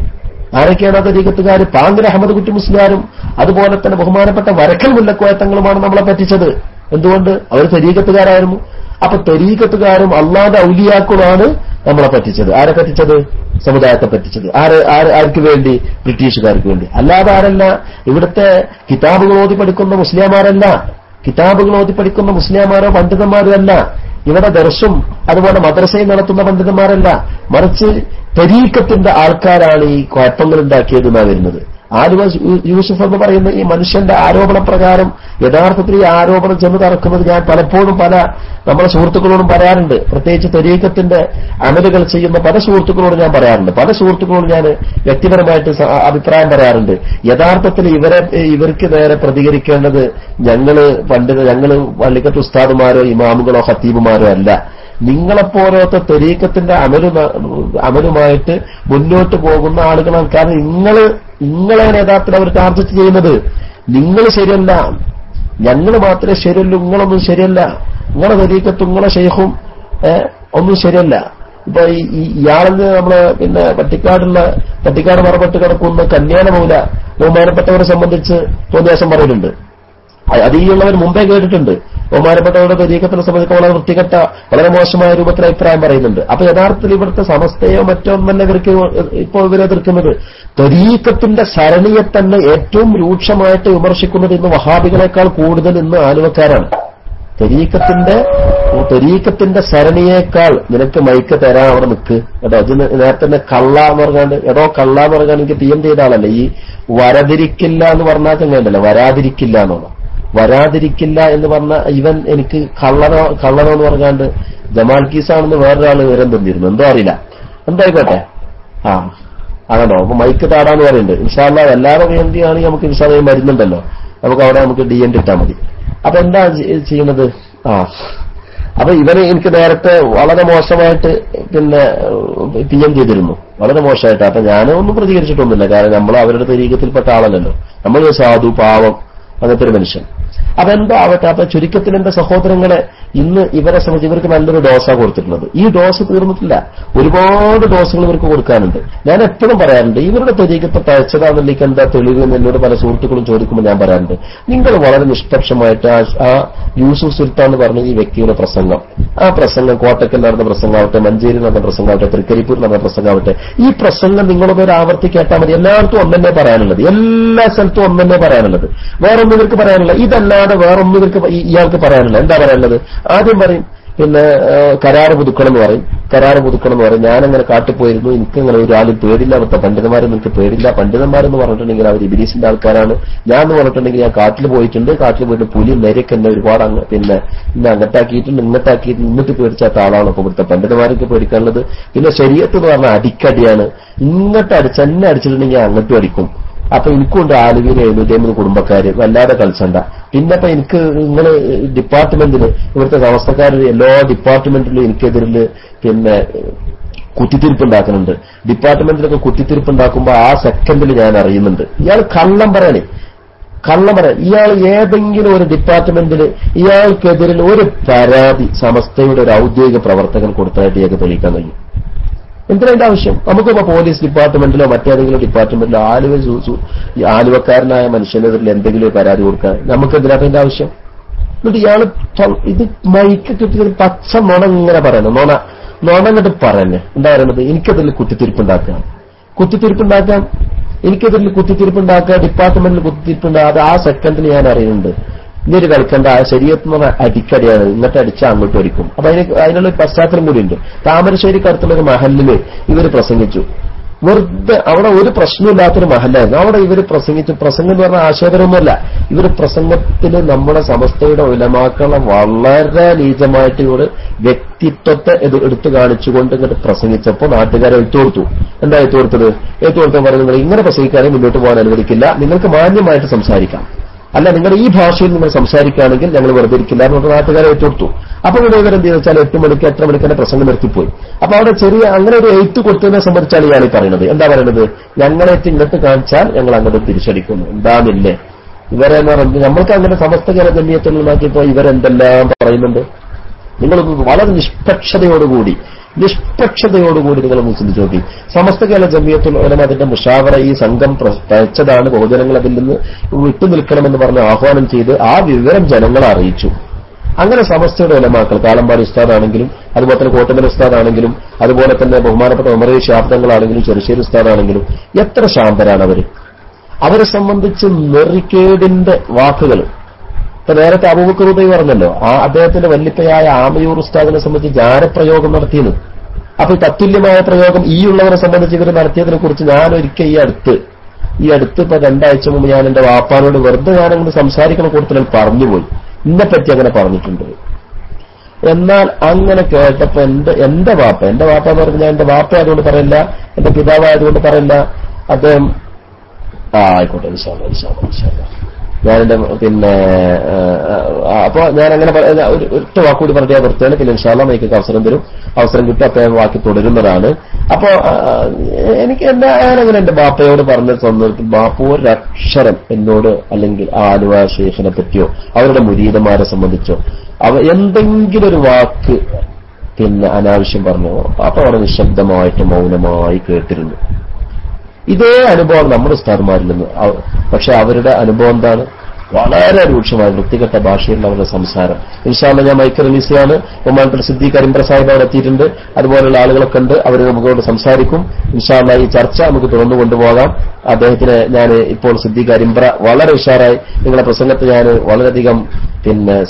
ആരൊക്കെയാണ് ആ തരീഖത്തുകാർ? പാങ്ങിൽ അഹമ്മദ് കുട്ടി മുസ്ലിയാരും അതുപോലെ തന്നെ ബഹുമാനപ്പെട്ട വരക്കൽ മുല്ലക്കോയത്തങ്ങളുമാണ് നമ്മളെ പറ്റിച്ചത്. എന്തുകൊണ്ട്? അവർ തരീഖത്തുകാരായിരുന്നു. അപ്പൊ തരീഖത്തുകാരും അള്ളാന്റെ ഔലിയാക്കളുമാണ് നമ്മളെ പറ്റിച്ചത്. ആരെ പറ്റിച്ചത്? സമുദായത്തെ പറ്റിച്ചത്. ആർക്ക് വേണ്ടി? ബ്രിട്ടീഷുകാർക്ക് വേണ്ടി. അല്ലാതെ ആരല്ല? ഇവിടുത്തെ കിതാബുകൾ ഓതി പഠിക്കുന്ന മുസ്ലിയാമാരല്ല, കിതാബുകൾ ഓതി പഠിക്കുന്ന മുസ്ലിയാമാരോ പണ്ഡിതന്മാരോ അല്ല. ഇവിടെ ദർസും അതുപോലെ മദ്രസയും നടത്തുന്ന പണ്ഡിതന്മാരല്ല, മറിച്ച് തരീഖത്തിന്റെ ആൾക്കാരാണ് ഈ കുഴപ്പങ്ങൾ ഉണ്ടാക്കിയതെന്നാണ് വരുന്നത്. ആലുവ യൂസുഫ് എന്ന് പറയുന്ന ഈ മനുഷ്യന്റെ ആരോപണ പ്രകാരം യഥാർത്ഥത്തിൽ ഈ ആരോപണം ചെന്ന് തറക്കുന്നത് ഞാൻ പലപ്പോഴും നമ്മളെ സുഹൃത്തുക്കളോടും പറയാറുണ്ട്. പ്രത്യേകിച്ച് തരീഖത്തിന്റെ അമലുകൾ ചെയ്യുന്ന പല സുഹൃത്തുക്കളോടും ഞാൻ പറയാറുണ്ട്. പല സുഹൃത്തുക്കളോടും ഞാൻ വ്യക്തിപരമായിട്ട് അഭിപ്രായം പറയാറുണ്ട്. യഥാർത്ഥത്തിൽ ഇവർക്ക് നേരെ പ്രതികരിക്കേണ്ടത് ഞങ്ങള് പള്ളിക്കത്ത് ഉസ്താദുമാരോ ഇമാമുകളോ ഖത്തീബുമാരോ അല്ല. നിങ്ങളെപ്പോലത്തെ തരീഖത്തിന്റെ അമലുമായിട്ട് മുന്നോട്ട് പോകുന്ന ആളുകളാണ്. കാരണം നിങ്ങളാണ് യഥാർത്ഥത്തിൽ അവർ ടാർഗറ്റ് ചെയ്യുന്നത്. നിങ്ങൾ ശരിയല്ല, ഞങ്ങൾ മാത്രമേ ശരിയല്ലൂ, നിങ്ങളൊന്നും ശരിയല്ല, നിങ്ങളെ തരീഖത്തും നിങ്ങളെ ഷെയ്ഖും ഒന്നും ശരിയല്ല. ഇപ്പൊ ഇയാളെന്ന് നമ്മള് പിന്നെ പട്ടിക്കാട് മറപ്പെട്ട് കിടക്കുന്ന കല്യാണമൂല ബഹുമാനപ്പെട്ടവരെ സംബന്ധിച്ച് തോന്നിയാസം പറഞ്ഞിട്ടുണ്ട്. അത് ഈ ഉള്ളവർ മുമ്പേ കേട്ടിട്ടുണ്ട്. ബഹുമാനപ്പെട്ടവരുടെ തരീഖത്തിനെ സംബന്ധിച്ച് വളരെ വൃത്തികെട്ട വളരെ മോശമായ രൂപത്തിൽ അഭിപ്രായം പറയുന്നുണ്ട്. അപ്പൊ യഥാർത്ഥത്തിൽ ഇവിടുത്തെ സമസ്തയോ മറ്റൊന്നല്ല ഇവർക്ക് ഇപ്പോൾ ഇവരെതിർക്കുന്നത്. തരീഖത്തിന്റെ സരണിയെ തന്നെ ഏറ്റവും രൂക്ഷമായിട്ട് വിമർശിക്കുന്നത് ഇന്ന് വഹാബികളെക്കാൾ കൂടുതൽ ഇന്ന് ആലുവക്കാരാണ്. തരീഖത്തിന്റെ സരണിയേക്കാൾ നിനക്ക് മൈക്ക് തരാൻ അവിടെ നിൽക്ക് കേട്ടോ. അതിന് നേരത്തെ തന്നെ കള്ള എന്ന് പറഞ്ഞാണ്ട് കള്ള എന്ന് പറഞ്ഞാൽ എനിക്ക് PM ചെയ്ത ആളല്ലേ ഈ വരാതിരിക്കില്ല എന്ന് പറഞ്ഞാൽ ചങ്ങണ്ടല്ലോ, വരാതിരിക്കില്ല എന്നുള്ള വരാതിരിക്കില്ല എന്ന് പറഞ്ഞ ഇവൻ എനിക്ക് കള്ളനോ എന്ന് പറഞ്ഞാണ്ട് ജമാൽ കീസാണെന്ന് വേറൊരാള് വിവരം തന്നിരുന്നു. എന്തോ അറിയില്ല, എന്തായിക്കോട്ടെ. ആണോ അപ്പൊ മൈക്ക് താടാന്ന് പറയുന്നുണ്ട്. ഇൻഷാ അല്ലാഹ് എല്ലാവരും വേണ്ടിയാണെങ്കിൽ നമുക്ക് ഇൻഷാ അല്ലാഹ് മരുന്നുണ്ടല്ലോ, നമുക്ക് അവിടെ നമുക്ക് DN ഇട്ടാൽ മതി. അപ്പൊ എന്താ ചെയ്യുന്നത്? അപ്പൊ ഇവന് എനിക്ക് നേരത്തെ വളരെ മോശമായിട്ട് പിന്നെ PM ചെയ്തിരുന്നു, വളരെ മോശമായിട്ട്. അപ്പൊ ഞാനൊന്നും പ്രതികരിച്ചിട്ടൊന്നുമില്ല, കാരണം നമ്മൾ അവരുടെ തരീഖത്തിൽപ്പെട്ട ആളല്ലല്ലോ, നമ്മൾ സാധു പാവം അങ്ങനത്തെ ഒരു മനുഷ്യൻ. അതെന്തോ ആവട്ടെ. അപ്പൊ ചുരുക്കത്തിൽ എന്റെ സഹോദരങ്ങളെ ഇന്ന് ഇവരെ സംബന്ധിച്ച് ഇവർക്ക് നല്ലൊരു ഡോസാണ് കൊടുത്തിട്ടുള്ളത്. ഈ ഡോസ് തീർന്നിട്ടില്ല, ഒരുപാട് ഡോസുകൾ ഇവർക്ക് കൊടുക്കാനുണ്ട്. ഞാൻ എപ്പോഴും പറയാറുണ്ട്, ഇവരുടെ തരീഖത്തെ തയ്ച്ചതാണെന്നിലേക്ക് എന്താ തെളിവ് എന്ന് എന്നോട് പല സുഹൃത്തുക്കളും ചോദിക്കുമ്പോൾ ഞാൻ പറയാറുണ്ട്, നിങ്ങൾ വളരെ നിഷ്പക്ഷമായിട്ട് ആ യൂസുഫ് സുൽത്താൻ എന്ന് പറഞ്ഞ ഈ വ്യക്തിയുടെ പ്രസംഗം, ആ പ്രസംഗം കോട്ടക്കൽ നടന്ന പ്രസംഗമാവട്ടെ, മഞ്ചേരി നടന്ന പ്രസംഗമാവട്ടെ, തൃക്കരിപ്പൂർ നടന്ന പ്രസംഗമാവട്ടെ, ഈ പ്രസംഗം നിങ്ങളൊരു ആവർത്തി കേട്ടാൽ മതി. എല്ലായിടത്തും ഒന്നെന്നെ പറയാനുള്ളത്, എല്ലാ സ്ഥലത്തും ഒന്നെന്നെ പറയാനുള്ളത്, വേറൊന്നും ഇവർക്ക് പറയാനുള്ള. ഇതല്ലാതെ വേറൊന്നും ഇയാൾക്ക് പറയാനുള്ള. എന്താ പറയാനുള്ളത്? ആദ്യം പറയും പിന്നെ കരാറ് പുതുക്കണം എന്ന് പറയും. ഞാനങ്ങനെ കാട്ടിപ്പോയിരുന്നു, എനിക്കങ്ങനെ ഒരാളും പേടില്ല, അവിടുത്തെ പണ്ഡിതന്മാരെ നിങ്ങൾക്ക് പേടില്ല. പണ്ഡിതന്മാരെന്ന് പറഞ്ഞിട്ടുണ്ടെങ്കിൽ അവർ ഇബ്ലീസിന്റെ ആൾക്കാരാണ്. ഞാൻ എന്ന് പറഞ്ഞിട്ടുണ്ടെങ്കിൽ ഞാൻ കാട്ടിൽ പോയിട്ട് പുലി നേരൊക്കെ എന്നെ ഒരുപാട് പിന്നെ അങ്ങട്ടാക്കിയിട്ടുണ്ട് ഇങ്ങോട്ട് പേടിച്ചാത്ത ആളാണ്. അപ്പൊ ഇവിടുത്തെ പണ്ഡിതന്മാർക്ക് പേടിക്കാനുള്ളത്. പിന്നെ ശരീഅത്ത് എന്ന് പറഞ്ഞാൽ അടിക്കടിയാണ്. ഇങ്ങോട്ട് എന്നെ അടിച്ചിട്ടുണ്ടെങ്കിൽ അങ്ങോട്ടും അടിക്കും. അപ്പൊ എനിക്കുണ്ട് ആലുവയിൽ 750 കുടുംബക്കാര്, വല്ലാതെ കളിച്ചണ്ട. പിന്നെ ഇപ്പൊ എനിക്ക് നിങ്ങള് ഡിപ്പാർട്ട്മെന്റില് ഇവിടുത്തെ സമസ്തക്കാർ എല്ലാ ഡിപ്പാർട്ട്മെന്റിലും എനിക്കെതിരിൽ പിന്നെ കുത്തിത്തിരിപ്പുണ്ടാക്കുന്നുണ്ട്. ഡിപ്പാർട്ട്മെന്റിലൊക്കെ കുത്തിത്തിരിപ്പുണ്ടാക്കുമ്പോ ആ സെക്കൻഡിൽ ഞാൻ അറിയുന്നുണ്ട് ഇയാൾ കള്ളം പറയാൻ. ഇയാൾ ഏതെങ്കിലും ഒരു ഡിപ്പാർട്ട്മെന്റില് ഇയാൾക്കെതിരിൽ ഒരു പരാതി സമസ്തയുടെ ഒരു ഔദ്യോഗിക പ്രവർത്തകൻ കൊടുത്തായിട്ട് ഇയാൾക്ക് തെളിയിക്കാൻ കഴിയും. എന്തിനാ ആവശ്യം? നമുക്കിപ്പോ പോലീസ് ഡിപ്പാർട്ട്മെന്റിലോ മറ്റേതെങ്കിലും ഡിപ്പാർട്ട്മെന്റിലോ ആലുവക്കാരനായ മനുഷ്യനെതിരിൽ എന്തെങ്കിലും പരാതി കൊടുക്കാൻ നമുക്കെതിരാത്തതിന്റെ ആവശ്യം. എന്നിട്ട് ഇയാള് ഇത് മൈക്ക് കിട്ടിയ പച്ച നുണ ഇങ്ങനെ പറയണം, നുണ എന്നിട്ട് പറയുന്നേ എന്താ പറയുന്നത്? എനിക്കെതിരിൽ കുത്തിത്തിരിപ്പുണ്ടാക്കാം, ഡിപ്പാർട്ട്മെന്റിൽ കുത്തിത്തിരിപ്പുണ്ടാകാതെ ആ സെക്കൻഡിൽ ഞാൻ അറിയുന്നുണ്ട് ഇന്നൊരു കളിക്കേണ്ട. ശരീരത്തിൽ നിന്ന് അടിക്കടിയാണ്, ഇങ്ങോട്ട് അടിച്ചാൽ അങ്ങോട്ട് അടിക്കും. അപ്പൊ അതിനുള്ള പശ്ചാത്തലം കൂടിയുണ്ട്. താമരശ്ശേരിക്ക് അടുത്തുള്ളൊരു മഹലില് ഇവർ പ്രസംഗിച്ചു. വെറുതെ അവിടെ ഒരു പ്രശ്നമില്ലാത്തൊരു മഹലായിരുന്നു. അവിടെ ഇവർ പ്രസംഗം എന്ന് പറഞ്ഞാൽ ആശയപരമൊന്നുമല്ല. ഇവർ പ്രസംഗത്തിൽ നമ്മുടെ സമസ്തയുടെ ഉലമാക്കളെ വളരെ നീചമായിട്ട് ഇവർ വ്യക്തിത്വത്തെ എടുത്തു കാണിച്ചുകൊണ്ട് ഇങ്ങോട്ട് പ്രസംഗിച്ചപ്പോൾ നാട്ടുകാരെ എഴുത്തുകൊടുത്തു. എന്താ എഴുത്തുകൊടുത്തത് പറഞ്ഞാൽ നിങ്ങൾ ഇങ്ങനെ പ്രസംഗിക്കാതെ മുന്നോട്ട് പോകാൻ അനുവദിക്കില്ല, നിങ്ങൾക്ക് മാന്യമായിട്ട് സംസാരിക്കാം, അല്ല നിങ്ങൾ ഈ ഭാഷയിൽ നിങ്ങൾ സംസാരിക്കുകയാണെങ്കിൽ ഞങ്ങൾ വെറുതെ ഇരിക്കില്ല എന്ന് നാട്ടുകാരെ ഏറ്റെടുത്തു. അപ്പൊ ഇവിടെ ഇവരെന്ത് വെച്ചാൽ 8 മണിക്ക് 8:30 മണിക്ക് പ്രസംഗം നിർത്തിപ്പോയി. അപ്പൊ അവിടെ അങ്ങനെ ഒരു എഴുത്ത് കൊടുത്തതിനെ സംബന്ധിച്ചാണ് ഇയാൾ പറയുന്നത്. എന്താ പറയുന്നത്? ഞങ്ങളേറ്റ് ഇങ്ങോട്ട് കാണിച്ചാൽ ഞങ്ങൾ അങ്ങോട്ട് തിരിച്ചടിക്കുന്നു. എന്താണില്ലേ ഇവരെന്ന് പറയുന്നത്? നമ്മൾക്ക് അങ്ങനെ സമസ്ത കേരള ജമിയത്തുകൾ നോക്കിയപ്പോ ഇവരെന്തെല്ലാം പറയുന്നുണ്ട്. നിങ്ങളൊന്ന് വളരെ നിഷ്പക്ഷതയോടുകൂടി നിങ്ങൾ ചിന്തിച്ചു നോക്കി. സമസ്ത കേരള ജമിയത്തുൽ ഉലമ അതിന്റെ മുഷാവറ ഈ സംഘം തയ്ച്ചതാണ്, ബഹുജനങ്ങൾ അതിൽ നിന്ന് വിട്ടുനിൽക്കണമെന്ന് പറഞ്ഞ് ആഹ്വാനം ചെയ്ത് ആ വിവരം ജനങ്ങളെ അറിയിച്ചു. അങ്ങനെ സമസ്തയുടെ ഉലമാക്കൾ കാളമ്പാടി ഉസ്താദാണെങ്കിലും അതുപോലെ തന്നെ കോട്ടമല ഉസ്താദാണെങ്കിലും അതുപോലെ തന്നെ ബഹുമാനപ്പെട്ട ഉമറേ ശാബ്ദങ്ങളാണെങ്കിലും ചെറുശ്ശേരി ഉസ്താദാണെങ്കിലും എത്ര ശാന്തരാണ് അവരെ സംബന്ധിച്ച് നെറിക്കേടിന്റെ വാക്കുകൾ. ഇപ്പൊ നേരത്തെ അബൂബക്കർ ഉദൈ പറഞ്ഞല്ലോ, അദ്ദേഹത്തിന്റെ വല്ലിപ്പയായ ആമയൂർ ഉസ്താദിനെ സംബന്ധിച്ച് ജാരപ്രയോഗം നടത്തിയത്. അപ്പൊ ഈ തത്തുല്യമായ പ്രയോഗം ഈ ഉള്ളവരെ സംബന്ധിച്ച് ഇവർ നടത്തിയതിനെ കുറിച്ച് ഞാൻ ഒരിക്കൽ ഈ അടുത്ത് ഇപ്പൊ 2 ആഴ്ച മുമ്പ് ഞാൻ എന്റെ വാപ്പാനോട് വെറുതെ ഞാനങ്ങനെ സംസാരിക്കണ കൂട്ടത്തിൽ പറഞ്ഞുപോയി, ഇന്നെപ്പറ്റി അങ്ങനെ പറഞ്ഞിട്ടുണ്ട്. എന്നാൽ അങ്ങനെ കേട്ടപ്പോ എന്റെ വാപ്പ എന്ന് പറഞ്ഞാൽ എന്റെ വാപ്പ ആയതുകൊണ്ട് പറയില്ല, എന്റെ പിതാവായതുകൊണ്ട് പറയില്ല, അദ്ദേഹം ആയിക്കോട്ടെ ഞാനെന്റെ പിന്നെ അപ്പൊ ഞാനങ്ങനെ ഒറ്റ വാക്കുകൂടി പറഞ്ഞാൽ വൃത്തിയാണ്. പിന്നെ ഇൻഷാ അല്ലാഹ് മൈക്കൊക്കെ അവസരം കിട്ടും, അപ്പൊ ഞാൻ വാക്കി തുടരുന്നതാണ്. അപ്പൊ എനിക്ക് ഞാനങ്ങനെ എന്റെ ബാപ്പയോട് പറഞ്ഞ സന്ദർഭത്തിൽ ബാപ്പ ഒരക്ഷരം എന്നോട് അല്ലെങ്കിൽ ആലുവ ഷെയ്ഖിനെ പറ്റിയോ അവരുടെ മുരീദന്മാരെ സംബന്ധിച്ചോ എന്തെങ്കിലും ഒരു വാക്ക് അനാവശ്യം പറഞ്ഞു. അപ്പൊ അവിടെ നിശബ്ദമായിട്ട് മൗനമായി കേട്ടിരുന്നു. ഇതേ അനുഭവം നമ്മുടെ ഉസ്താദുമാരിൽ നിന്ന്. പക്ഷെ അവരുടെ അനുഭവം എന്താണ്? വളരെ രൂക്ഷമായ വൃത്തികെട്ട ഭാഷയിലുള്ള അവരുടെ സംസാരം. ഇൻഷാ അല്ലാഹ് ഞാൻ മൈക്ക് റിലീസ് ചെയ്യാണ്. ബഹുമാനപ്പെട്ട സിദ്ദീഖ് കരിമ്പ്ര സാഹിബ് അവിടെ എത്തിയിട്ടുണ്ട്. അതുപോലുള്ള ആളുകളൊക്കെ ഉണ്ട്. അവർ നമുക്കോട് സംസാരിക്കും. ഇൻഷാ അല്ലാഹ് ഈ ചർച്ച നമുക്ക് തുറന്നു കൊണ്ടുപോകാം. അദ്ദേഹത്തിന് ഞാൻ ഇപ്പോൾ സിദ്ദീഖ് കരിമ്പ്ര വളരെ ഉഷാറായി നിങ്ങളുടെ പ്രസംഗത്തെ ഞാൻ വളരെയധികം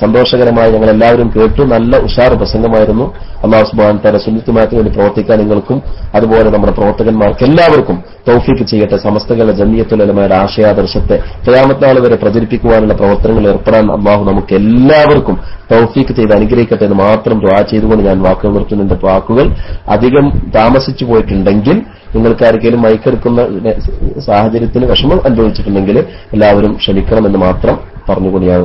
സന്തോഷകരമായി ഞങ്ങളെല്ലാവരും കേട്ടു. നല്ല ഉഷാർ പ്രസംഗമായിരുന്നു. അല്ലാഹു സുബ്ഹാനഹു വ തആല സുന്നത്തുമായിട്ട് വേണ്ടി പ്രവർത്തിക്കാൻ നിങ്ങൾക്കും അതുപോലെ നമ്മുടെ പ്രവർത്തകന്മാർക്ക് എല്ലാവർക്കും തൗഫീഖ് ചെയ്യട്ടെ. സമസ്തകളുടെ ജമിയത്തുൽ ഉലമയുടെ ആശയാദർശത്തെ ഖിയാമത്ത് നാൾ വരെ പ്രചരിപ്പിക്കുവാനുള്ള പ്രവർത്തനങ്ങൾ ഏർപ്പെടാൻ അല്ലാഹു നമുക്ക് എല്ലാവർക്കും തൗഫീഖ് ചെയ്ത് അനുഗ്രഹിക്കട്ടെ എന്ന് മാത്രം ദുആ ചെയ്തുകൊണ്ട് ഞാൻ വാക്കുകൾ നിർത്തുന്നുണ്ട്. വാക്കുകൾ അധികം താമസിച്ചു പോയിട്ടുണ്ടെങ്കിൽ നിങ്ങൾക്കാർക്കെങ്കിലും മൈക്കെടുക്കുന്ന സാഹചര്യത്തിന് വിഷമം അനുഭവിച്ചിട്ടുണ്ടെങ്കിൽ എല്ലാവരും ക്ഷമിക്കണമെന്ന് മാത്രം പറഞ്ഞുകൊണ്ട് ഞാൻ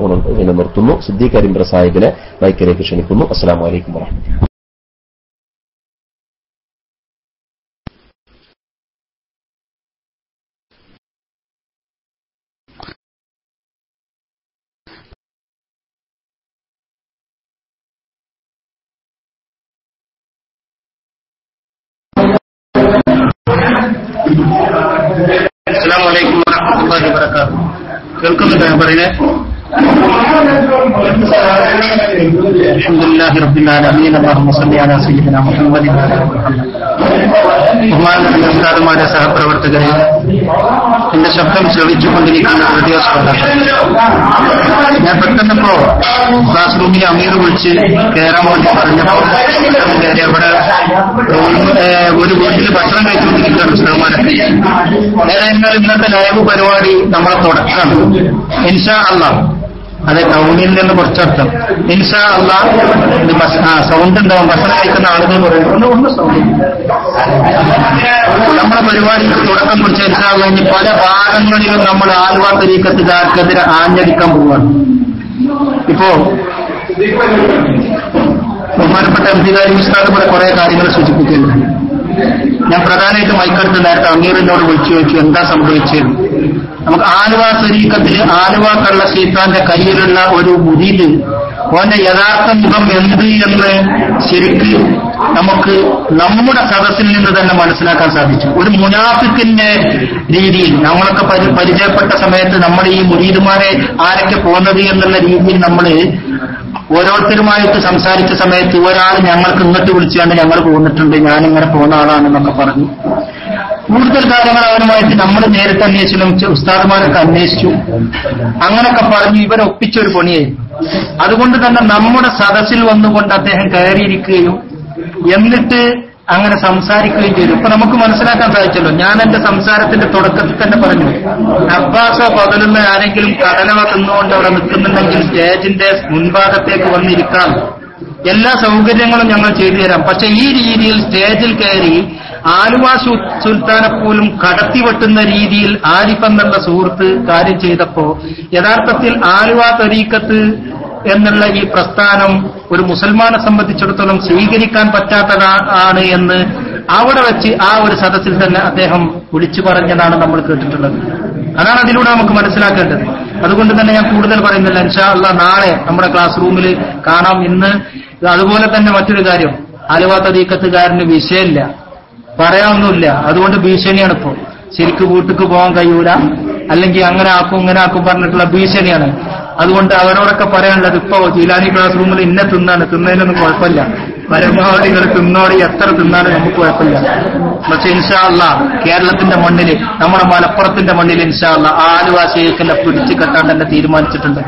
നിർത്തുന്നു. സിദ്ദീഖ് കരിമ്പ്ര സാഹിബിനെ മൈക്കിലേക്ക് ക്ഷണിക്കുന്നു. അസ്സലാമു അലൈക്കും വറഹ്മത്തുള്ളാഹി. അസ്സലാമു അലൈക്കും വറഹ്മത്തുള്ളാഹി വബറകാതുഹു. കേൾക്കുന്നുണ്ടോ ഞാൻ പറയുന്നത്? അൽഹംദുലില്ലാഹി റബ്ബിൽ ആലമീൻ. അല്ലാഹുമ്മ സ്വല്ലി അലാ സയ്യിദിനാ മുഹമ്മദിൻ വഅലാ ആലി മുഹമ്മദ്. ബഹുമാനപ്പെട്ട ഉസ്താദുമാരെ, സഹപ്രവർത്തകരെ, എന്റെ ശബ്ദം ശ്രവിച്ചുകൊണ്ടിരിക്കുന്ന റേഡിയോ ശ്രോതാക്കളെ, ഞാൻ പെട്ടെന്നിപ്പോ ക്ലാസ് റൂമിൽ അമീർ വിളിച്ച് കയറാൻ വേണ്ടി പറഞ്ഞപ്പോൾ അവിടെ ഒരു വീട്ടിൽ ഭക്ഷണം കഴിച്ചുകൊണ്ടിരിക്കുകയാണ് ഉസ്താദുമാരൊക്കെ. ഏതായിരുന്നാൽ ഇന്നത്തെ ലൈവ് പരിപാടി നമ്മളെ തുടക്കമാണ്. ഇൻഷാ അല്ലാഹ് അതെ, ടൗണിൽ നിന്ന് കുറച്ചർത്ഥം. ഇൻഷാ അല്ലാഹ് സൗണ്ട് ഉണ്ടാവും. ഭക്ഷണം കഴിക്കുന്ന ആളുകൾ പറയുന്നത് ഒന്ന് സൗണ്ട്. നമ്മുടെ പരിപാടിക്ക് തുടക്കം കുറിച്ച് ഇൻഷാ അല്ലാഹ് ഇനി പല ഭാഗങ്ങളിലും നമ്മൾ ആലുവ തരീഖത്തുകാർക്കെതിരെ ആഞ്ഞടിക്കാൻ പോവുകയാണ്. ഇപ്പോ ബഹുമാനപ്പെട്ട എംപികാരി ഉസ്താദ് ഇവിടെ കുറെ കാര്യങ്ങൾ സൂചിപ്പിക്കുന്നുണ്ട്. ഞാൻ പ്രധാനമായിട്ട് മൈക്കെടുത്ത് നേരത്തെ അമീറിനോട് വിളിച്ചു ചോദിച്ചു എന്താ സംഭവിച്ചത്. നമുക്ക് ആലുവ തരീഖത്തിൽ ആലുവ കള്ള ശൈത്താന്റെ കയ്യിലുള്ള ഒരു മുരീദ് ഓന്റെ യഥാർത്ഥ മുഖം എന്ത് എന്ന് ശരിക്ക് നമുക്ക് നമ്മുടെ സദസ്സിൽ നിന്ന് തന്നെ മനസ്സിലാക്കാൻ സാധിച്ചു. ഒരു മുനാഫിക്കിന്റെ രീതിയിൽ നമ്മളൊക്കെ പരിചയപ്പെട്ട സമയത്ത് നമ്മൾ ഈ മുരീദുമാരെ ആരൊക്കെ പോകുന്നത് എന്നുള്ള രീതിയിൽ നമ്മൾ ഓരോരുത്തരുമായിട്ട് സംസാരിച്ച സമയത്ത് ഒരാൾ ഞങ്ങൾക്ക് ഇങ്ങോട്ട് വിളിച്ചുകൊണ്ട് ഞങ്ങൾ പോന്നിട്ടുണ്ട്, ഞാനിങ്ങനെ പോകുന്ന ആളാണെന്നൊക്കെ പറഞ്ഞു. കൂടുതൽ കാര്യങ്ങൾ അവരുമായിട്ട് നമ്മൾ നേരിട്ട് അന്വേഷിച്ചു, ഉസ്താദുമാരൊക്കെ അന്വേഷിച്ചു. അങ്ങനൊക്കെ പറഞ്ഞ് ഇവരെ ഒപ്പിച്ചൊരു പണിയായിരുന്നു. അതുകൊണ്ട് തന്നെ നമ്മുടെ സദസ്സിൽ വന്നുകൊണ്ട് അദ്ദേഹം കയറിയിരിക്കുകയും എന്നിട്ട് അങ്ങനെ സംസാരിക്കുകയും ചെയ്തു. ഇപ്പൊ നമുക്ക് മനസ്സിലാക്കാൻ സാധിച്ചല്ലോ. ഞാൻ എന്റെ സംസാരത്തിന്റെ തുടക്കത്തിൽ തന്നെ പറഞ്ഞു, അബ്ബാസോ പകലുള്ള ആരെങ്കിലും കടലവ തിന്നുകൊണ്ട് അവിടെ നിൽക്കുന്നുണ്ടെങ്കിൽ സ്റ്റേജിന്റെ മുൻഭാഗത്തേക്ക് വന്നിരിക്കാം, എല്ലാ സൗകര്യങ്ങളും ഞങ്ങൾ ചെയ്തു തരാം. പക്ഷെ ഈ രീതിയിൽ സ്റ്റേജിൽ കയറി ആലുവ സുൽത്താനെ പോലും കടത്തിവെട്ടുന്ന രീതിയിൽ ആരിഫ് എന്നുള്ള സുഹൃത്ത് കാര്യം ചെയ്തപ്പോ യഥാർത്ഥത്തിൽ ആലുവ തരീഖത്ത് എന്നുള്ള ഈ പ്രസ്ഥാനം ഒരു മുസൽമാനെ സംബന്ധിച്ചിടത്തോളം സ്വീകരിക്കാൻ പറ്റാത്തതാണ് എന്ന് അവിടെ വെച്ച് ആ ഒരു സദസ്സിൽ തന്നെ അദ്ദേഹം വിളിച്ചു പറഞ്ഞതാണ് നമ്മൾ കേട്ടിട്ടുള്ളത്. അതാണ് അതിലൂടെ നമുക്ക് മനസ്സിലാക്കേണ്ടത്. അതുകൊണ്ട് തന്നെ ഞാൻ കൂടുതൽ പറയുന്നില്ല. ഇൻഷാ അല്ലാഹ് നാളെ നമ്മുടെ ക്ലാസ് റൂമിൽ കാണാം. ഇന്ന് അതുപോലെ തന്നെ മറ്റൊരു കാര്യം, ആലുവ തരീഖത്തുകാരന് വിഷയമില്ല, പറയാനൊന്നുമില്ല. അതുകൊണ്ട് ഭീഷണിയാണ്. ഇപ്പോൾ ശരിക്ക് വീട്ടിക്ക് പോകാൻ കഴിയൂല, അല്ലെങ്കിൽ അങ്ങനെ ആക്കും ഇങ്ങനെ ആക്കും പറഞ്ഞിട്ടുള്ള ഭീഷണിയാണ്. അതുകൊണ്ട് അവരോടൊക്കെ പറയാനുള്ളത്, ഇപ്പോ ജീലാനി ക്ലാസ് റൂമിൽ ഇന്ന തിന്നതിനൊന്നും കുഴപ്പമില്ല, പരമാവധി നിങ്ങൾ തിന്നോടി എത്ര തിന്നാലും നമുക്ക് കുഴപ്പമില്ല. പക്ഷെ ഇൻഷാ അല്ലാഹ് കേരളത്തിന്റെ മണ്ണിൽ, നമ്മുടെ മലപ്പുറത്തിന്റെ മണ്ണിൽ ഇൻഷാ അല്ലാഹ് ആലുവ ശൈഖിനെ പിടിച്ചു കെട്ടാൻ തന്നെ തീരുമാനിച്ചിട്ടുണ്ട്.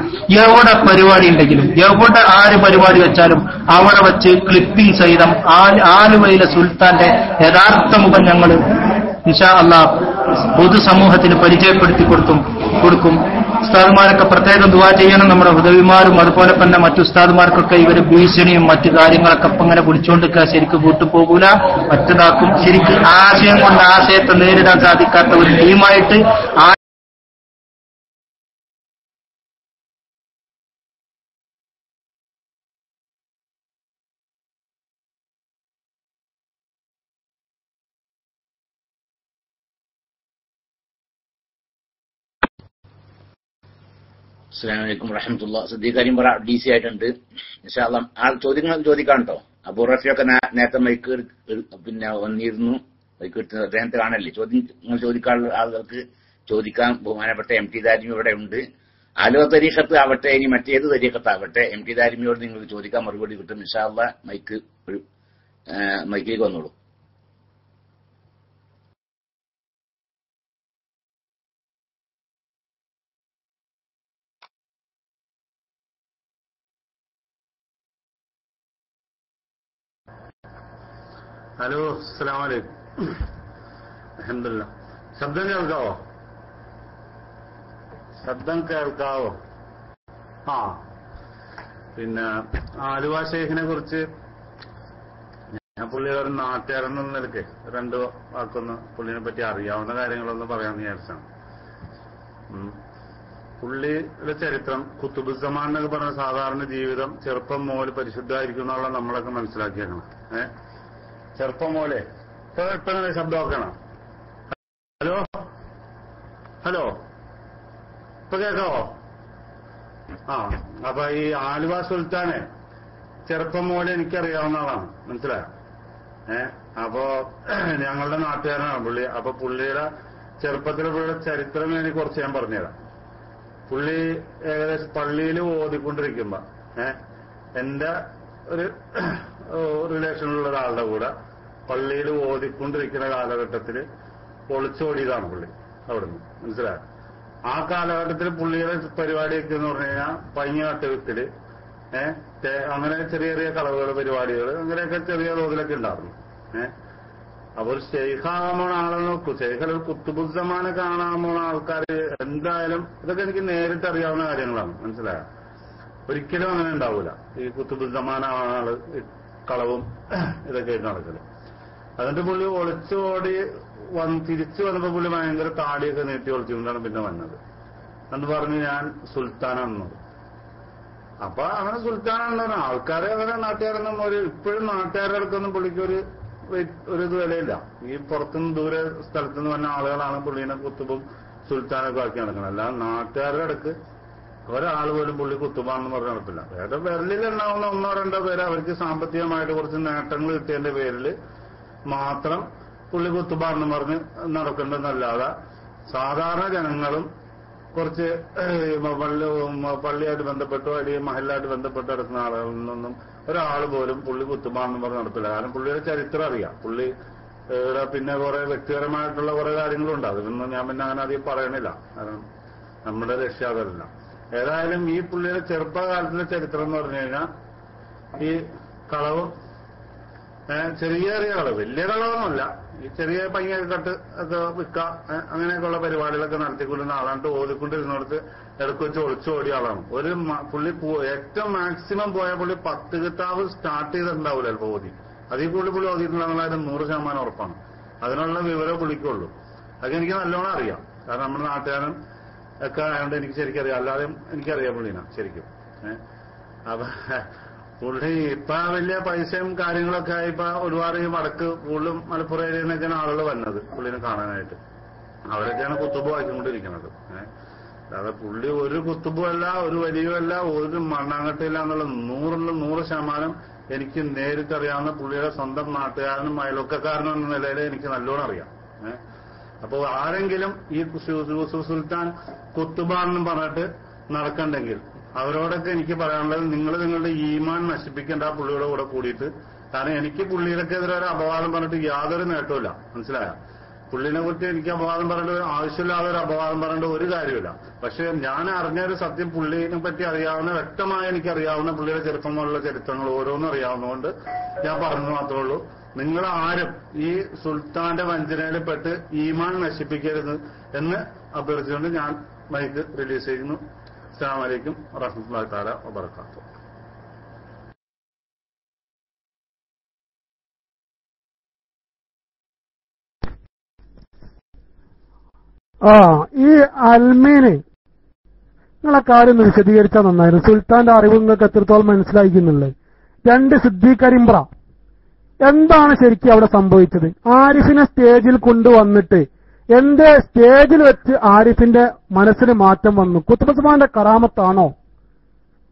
എവിടെ പരിപാടി ഉണ്ടെങ്കിലും, എവിടെ ആര് പരിപാടി വെച്ചാലും അവിടെ വെച്ച് ക്ലിപ്പിംഗ് സഹിതം ആലുവയിലെ സുൽത്താന്റെ യഥാർത്ഥ മുഖം ഞങ്ങൾ ഇൻഷാ അല്ലാഹ് പൊതുസമൂഹത്തിന് പരിചയപ്പെടുത്തി കൊടുക്കും. ഉസ്താദുമാരൊക്കെ പ്രത്യേകം ദുആ ചെയ്യണം. നമ്മുടെ ഹുദവിമാരും അതുപോലെ തന്നെ മറ്റു ഉസ്താദുമാർക്കൊക്കെ ഇവര് ഭീഷണിയും മറ്റു കാര്യങ്ങളൊക്കെ ഇപ്പം ഇങ്ങനെ പിടിച്ചുകൊണ്ടിരിക്കുക, ശരിക്ക് കൂട്ടുപോകൂല, മറ്റതാക്കും. ശരിക്ക് ആശയം കൊണ്ട് ആശയത്തെ നേരിടാൻ സാധിക്കാത്ത ഒരു ടീമായിട്ട് അസ്സലാമു അലൈക്കും വറഹ്മത്തുള്ളാഹി. സിദ്ദീഖ് കരിമ്പ്ര DC ആയിട്ടുണ്ട്. ഇൻഷാ അല്ലാഹ് ചോദ്യങ്ങൾ ചോദിക്കാൻ കേട്ടോ. അബൂറഫിയൊക്കെ നേരത്തെ മൈക്ക് പിന്നെ വന്നിരുന്നു. മൈക്ക് എടുത്ത് അദ്ദേഹത്തെ കാണല്ലേ, നിങ്ങൾ ചോദിക്കാനുള്ള ആളുകൾക്ക് ചോദിക്കാൻ ബഹുമാനപ്പെട്ട MT ദാരിമി ഇവിടെ ഉണ്ട്. ആലുവ തരീഖത്ത് ആവട്ടെ, ഇനി മറ്റേത് തരീഖത്താവട്ടെ, MT ദാരിമിയോട് നിങ്ങൾക്ക് ചോദിക്കാൻ മറുപടി കിട്ടും. ഇൻഷാ അല്ലാഹ് മൈക്കിലേക്ക് വന്നോളൂ. ഹലോ, അസ്സലാമു അലൈക്കും. അൽഹംദുലില്ലാ. ശബ്ദം കേൾക്കാവോ? ആ, പിന്നെ ആലുവ ഷെയ്ഖിനെ കുറിച്ച് ഞാൻ പുള്ളിയുടെ ഒരു നാട്ടുകാരെന്ന നിലയ്ക്ക് രണ്ടു വാക്കൊന്ന് പുള്ളിനെ പറ്റി അറിയാവുന്ന കാര്യങ്ങളൊന്ന് പറയാമെന്ന് വിചാരിച്ചാണ്. പുള്ളിയുടെ ചരിത്രം, കുത്തുബുസ്സമാൻ എന്നൊക്കെ പറഞ്ഞ സാധാരണ ജീവിതം ചെറുപ്പം മുതൽ പരിശുദ്ധമായിരിക്കും എന്നുള്ള നമ്മളൊക്കെ മനസ്സിലാക്കിയേക്കണം. ചെറുപ്പം പോലെ ഇപ്പൊ ശബ്ദമാക്കണം. ഹലോ ഇപ്പൊ കേൾക്കാവോ? ആ, അപ്പൊ ഈ ആലുവ സുൽത്താനെ ചെറുപ്പം പോലെ എനിക്കറിയാവുന്ന ആളാണ്, മനസ്സിലായോ? അപ്പോ ഞങ്ങളുടെ നാട്ടുകാരനാണ് പുള്ളി. അപ്പൊ പുള്ളിയുടെ ചെറുപ്പത്തിലെ പുള്ളിയുടെ ചരിത്രം എനിക്ക് കുറച്ച് ഞാൻ പറഞ്ഞുതരാം. പുള്ളി ഏകദേശം പള്ളിയിൽ ഓതിക്കൊണ്ടിരിക്കുമ്പോ എന്റെ ഒരു റിലേഷനുള്ള ഒരാളുടെ കൂടെ പള്ളിയിൽ ഓതിക്കൊണ്ടിരിക്കുന്ന കാലഘട്ടത്തില് ഒളിച്ചോടിയതാണ് പുള്ളി അവിടുന്ന്, മനസ്സിലായോ? ആ കാലഘട്ടത്തിൽ പുള്ളിയുടെ പരിപാടിയൊക്കെ എന്ന് പറഞ്ഞു കഴിഞ്ഞാൽ പൈഞ്ഞാട്ട് വിത്തില് അങ്ങനെ ചെറിയ ചെറിയ കളവുകൾ, പരിപാടികൾ, അങ്ങനെയൊക്കെ ചെറിയ തോതിലൊക്കെ ഉണ്ടായിരുന്നു. അപ്പൊ ഒരു ഷെയ്ഖാകാൻ പോണ ആളെ നോക്കൂ, ഷെയ്ഖ് കുത്തുബുസ്സമാനെ കാണാൻ പോണ ആൾക്കാർ എന്തായാലും ഇതൊക്കെ എനിക്ക് നേരിട്ട് അറിയാവുന്ന കാര്യങ്ങളാണ്, മനസ്സിലായോ? ഒരിക്കലും അങ്ങനെ ഉണ്ടാവൂല. ഈ കുത്തുബുസ്സമാനാണ് ആള് കളവും ഇതൊക്കെ ആയിട്ട് നടക്കല്. എന്നിട്ട് പുള്ളി ഒളിച്ചോടി തിരിച്ചു വന്നപ്പോ പുള്ളി ഭയങ്കര താടിയൊക്കെ നീട്ടി ഒളിച്ചുകൊണ്ടാണ് പിന്നെ വന്നത്. എന്ന് പറഞ്ഞ് ഞാൻ സുൽത്താനാണെന്ന്. അപ്പൊ അങ്ങനെ സുൽത്താനാണെന്ന് ആൾക്കാരെ അങ്ങനെ നാട്ടുകാരൊന്നും ഇപ്പോഴും നാട്ടുകാരുടെ അടുത്തൊന്നും പുള്ളിക്ക് ഒരു ഇത് വിലയില്ല. ഈ പുറത്തുനിന്ന് ദൂരെ സ്ഥലത്തുനിന്ന് വന്ന ആളുകളാണ് പുള്ളീനെ കുത്തുബും സുൽത്താനൊക്കെ ആക്കി നടക്കുന്നത്. അല്ലാതെ നാട്ടുകാരുടെ അടുക്ക് ഒരാൾ പോലും പുള്ളി കുത്തുബാണെന്ന് പറഞ്ഞ് നടപ്പില്ല. വേറെ വിരലിലുണ്ടാവുന്ന ഒന്നോ രണ്ടോ പേര് അവർക്ക് സാമ്പത്തികമായിട്ട് കുറച്ച് നേട്ടങ്ങൾ കിട്ടിയതിന്റെ പേരിൽ മാത്രം പുള്ളി കുത്തുബാണെന്ന് പറഞ്ഞ് നടക്കേണ്ടതെന്നല്ലാതെ സാധാരണ ജനങ്ങളും കുറച്ച് പള്ളിയായിട്ട് ബന്ധപ്പെട്ടോ അല്ലെങ്കിൽ മഹലായിട്ട് ബന്ധപ്പെട്ടോ എടുക്കുന്ന ആളുകളിൽ നിന്നൊന്നും ഒരാൾ പോലും പുള്ളി കുത്തുബാണെന്ന് പറഞ്ഞ് നടപ്പില്ല. കാരണം പുള്ളിയുടെ ചരിത്രം അറിയാം. പുള്ളി പിന്നെ കുറെ വ്യക്തിപരമായിട്ടുള്ള കുറെ കാര്യങ്ങളുണ്ട്. അതൊന്നും ഞാൻ പിന്നെ അങ്ങനെ അധികം പറയണില്ല, കാരണം നമ്മുടെ രക്ഷാകരല്ല. ഏതായാലും ഈ പുള്ളിയുടെ ചെറുപ്പകാലത്തിലെ ചരിത്രം എന്ന് പറഞ്ഞു കഴിഞ്ഞാൽ ഈ കളവും ചെറിയ ചെറിയ കളവ്, വലിയ കളവൊന്നുമല്ല, ഈ ചെറിയ പയ്യക്കെട്ട് ഒക്കെ വിൽക്കുക, അങ്ങനെയൊക്കെയുള്ള പരിപാടികളൊക്കെ നടത്തിക്കൊണ്ടിരുന്ന ആളാണ്. ഓതിക്കൊണ്ടിരുന്നിടത്ത് ഇടയ്ക്ക് വെച്ച് ഒളിച്ചോടിയ ആളാണ്. പുള്ളി ഏറ്റവും മാക്സിമം പോയ പുള്ളി 10 കിതാബ് സ്റ്റാർട്ട് ചെയ്തിട്ടുണ്ടാവില്ല ചിലപ്പോൾ ഓതി. അതിൽ പുള്ളി ഓതിയിട്ടുണ്ടാകുന്നതായാലും 100% ഉറപ്പാണ്. അതിനുള്ള വിവരം പുള്ളിക്കുള്ളൂ. അതൊക്കെ എനിക്ക് നല്ലോണം അറിയാം, കാരണം നമ്മുടെ നാട്ടുകാരൻ ഒക്കെ ആയതുകൊണ്ട് എനിക്ക് ശരിക്കും അറിയാം. അല്ലാതെ എനിക്കറിയാം പുള്ളിനാ ശരിക്കും. അപ്പൊ പുള്ളി ഇപ്പൊ വലിയ പൈസയും കാര്യങ്ങളൊക്കെ ഇപ്പൊ ഒരുപാട് വടക്ക് കൂടുതലും മലപ്പുറം ഏരിയയിൽ നിന്നൊക്കെയാണ് ആളുകൾ വന്നത് പുള്ളിനെ കാണാനായിട്ട്. അവരൊക്കെയാണ് കുത്തുബ് വായിച്ചുകൊണ്ടിരിക്കുന്നത്. അല്ലാതെ പുള്ളി ഒരു കുത്തുബുമല്ല, ഒരു വലിയുമല്ല, ഒരു മണ്ണാങ്കട്ടയില്ല എന്നുള്ള 100% എനിക്ക് നേരിട്ടറിയാവുന്ന പുള്ളിയുടെ സ്വന്തം നാട്ടുകാരനും അയൽവക്കക്കാരനും എന്ന നിലയിൽ എനിക്ക് നല്ലോണം അറിയാം. അപ്പോ ആരെങ്കിലും ഈ സുൽത്താൻ കുത്തുബാണെന്നും പറഞ്ഞിട്ട് നടക്കണ്ടെങ്കിൽ അവരോടൊക്കെ എനിക്ക് പറയാനുള്ളത്, നിങ്ങൾ നിങ്ങളുടെ ഈമാൻ നശിപ്പിക്കേണ്ട ആ പുള്ളിയുടെ കൂടെ കൂടിയിട്ട്. കാരണം എനിക്ക് പുള്ളിയിലൊക്കെതിരെ ഒരു അപവാദം പറഞ്ഞിട്ട് യാതൊരു നേട്ടമില്ല, മനസ്സിലായോ? പുള്ളിനെ കുറിച്ച് എനിക്ക് അപവാദം പറഞ്ഞിട്ട് ആവശ്യമില്ലാതെ ഒരു അപവാദം പറഞ്ഞിട്ട് ഒരു കാര്യമില്ല. പക്ഷെ ഞാൻ അറിഞ്ഞൊരു സത്യം പുള്ളിനെ പറ്റി അറിയാവുന്ന, വ്യക്തമായി എനിക്കറിയാവുന്ന പുള്ളിയുടെ ചെറുപ്പം മുതലുള്ള ചരിത്രങ്ങൾ ഓരോന്നും അറിയാവുന്നതുകൊണ്ട് ഞാൻ പറഞ്ഞു മാത്രമേ ഉള്ളൂ. നിങ്ങൾ ആരും ഈ സുൽത്താന്റെ വഞ്ചനയിൽ പെട്ട് ഈമാൻ നശിപ്പിക്കരുത് എന്ന് അഭ്യർത്ഥിച്ചുകൊണ്ട് ഞാൻ മൈക്ക് റിലീസ് ചെയ്യുന്നു. അസ്സലാമു അലൈക്കും വറഹ്മത്തുള്ളാഹി തആല വബറകാതുഹു. ഈ അൽമീന് നിങ്ങളെ കാര്യം ഒന്ന് വിശദീകരിച്ചാൽ നന്നായിരുന്നു. സുൽത്താന്റെ അറിവ് നിങ്ങൾക്ക് എത്രത്തോളം മനസ്സിലായിരിക്കുന്നുള്ളത്. 2 സിദ്ദീഖ് കരിമ്പ്ര, എന്താണ് ശരിക്കും അവിടെ സംഭവിച്ചത്? ആരിഫിനെ സ്റ്റേജിൽ കൊണ്ടുവന്നിട്ട് എന്റെ സ്റ്റേജിൽ വെച്ച് ആരിഫിന്റെ മനസ്സിന് മാറ്റം വന്നു? കുത്തുബുസ്സമാന്റെ കറാമത്താണോ,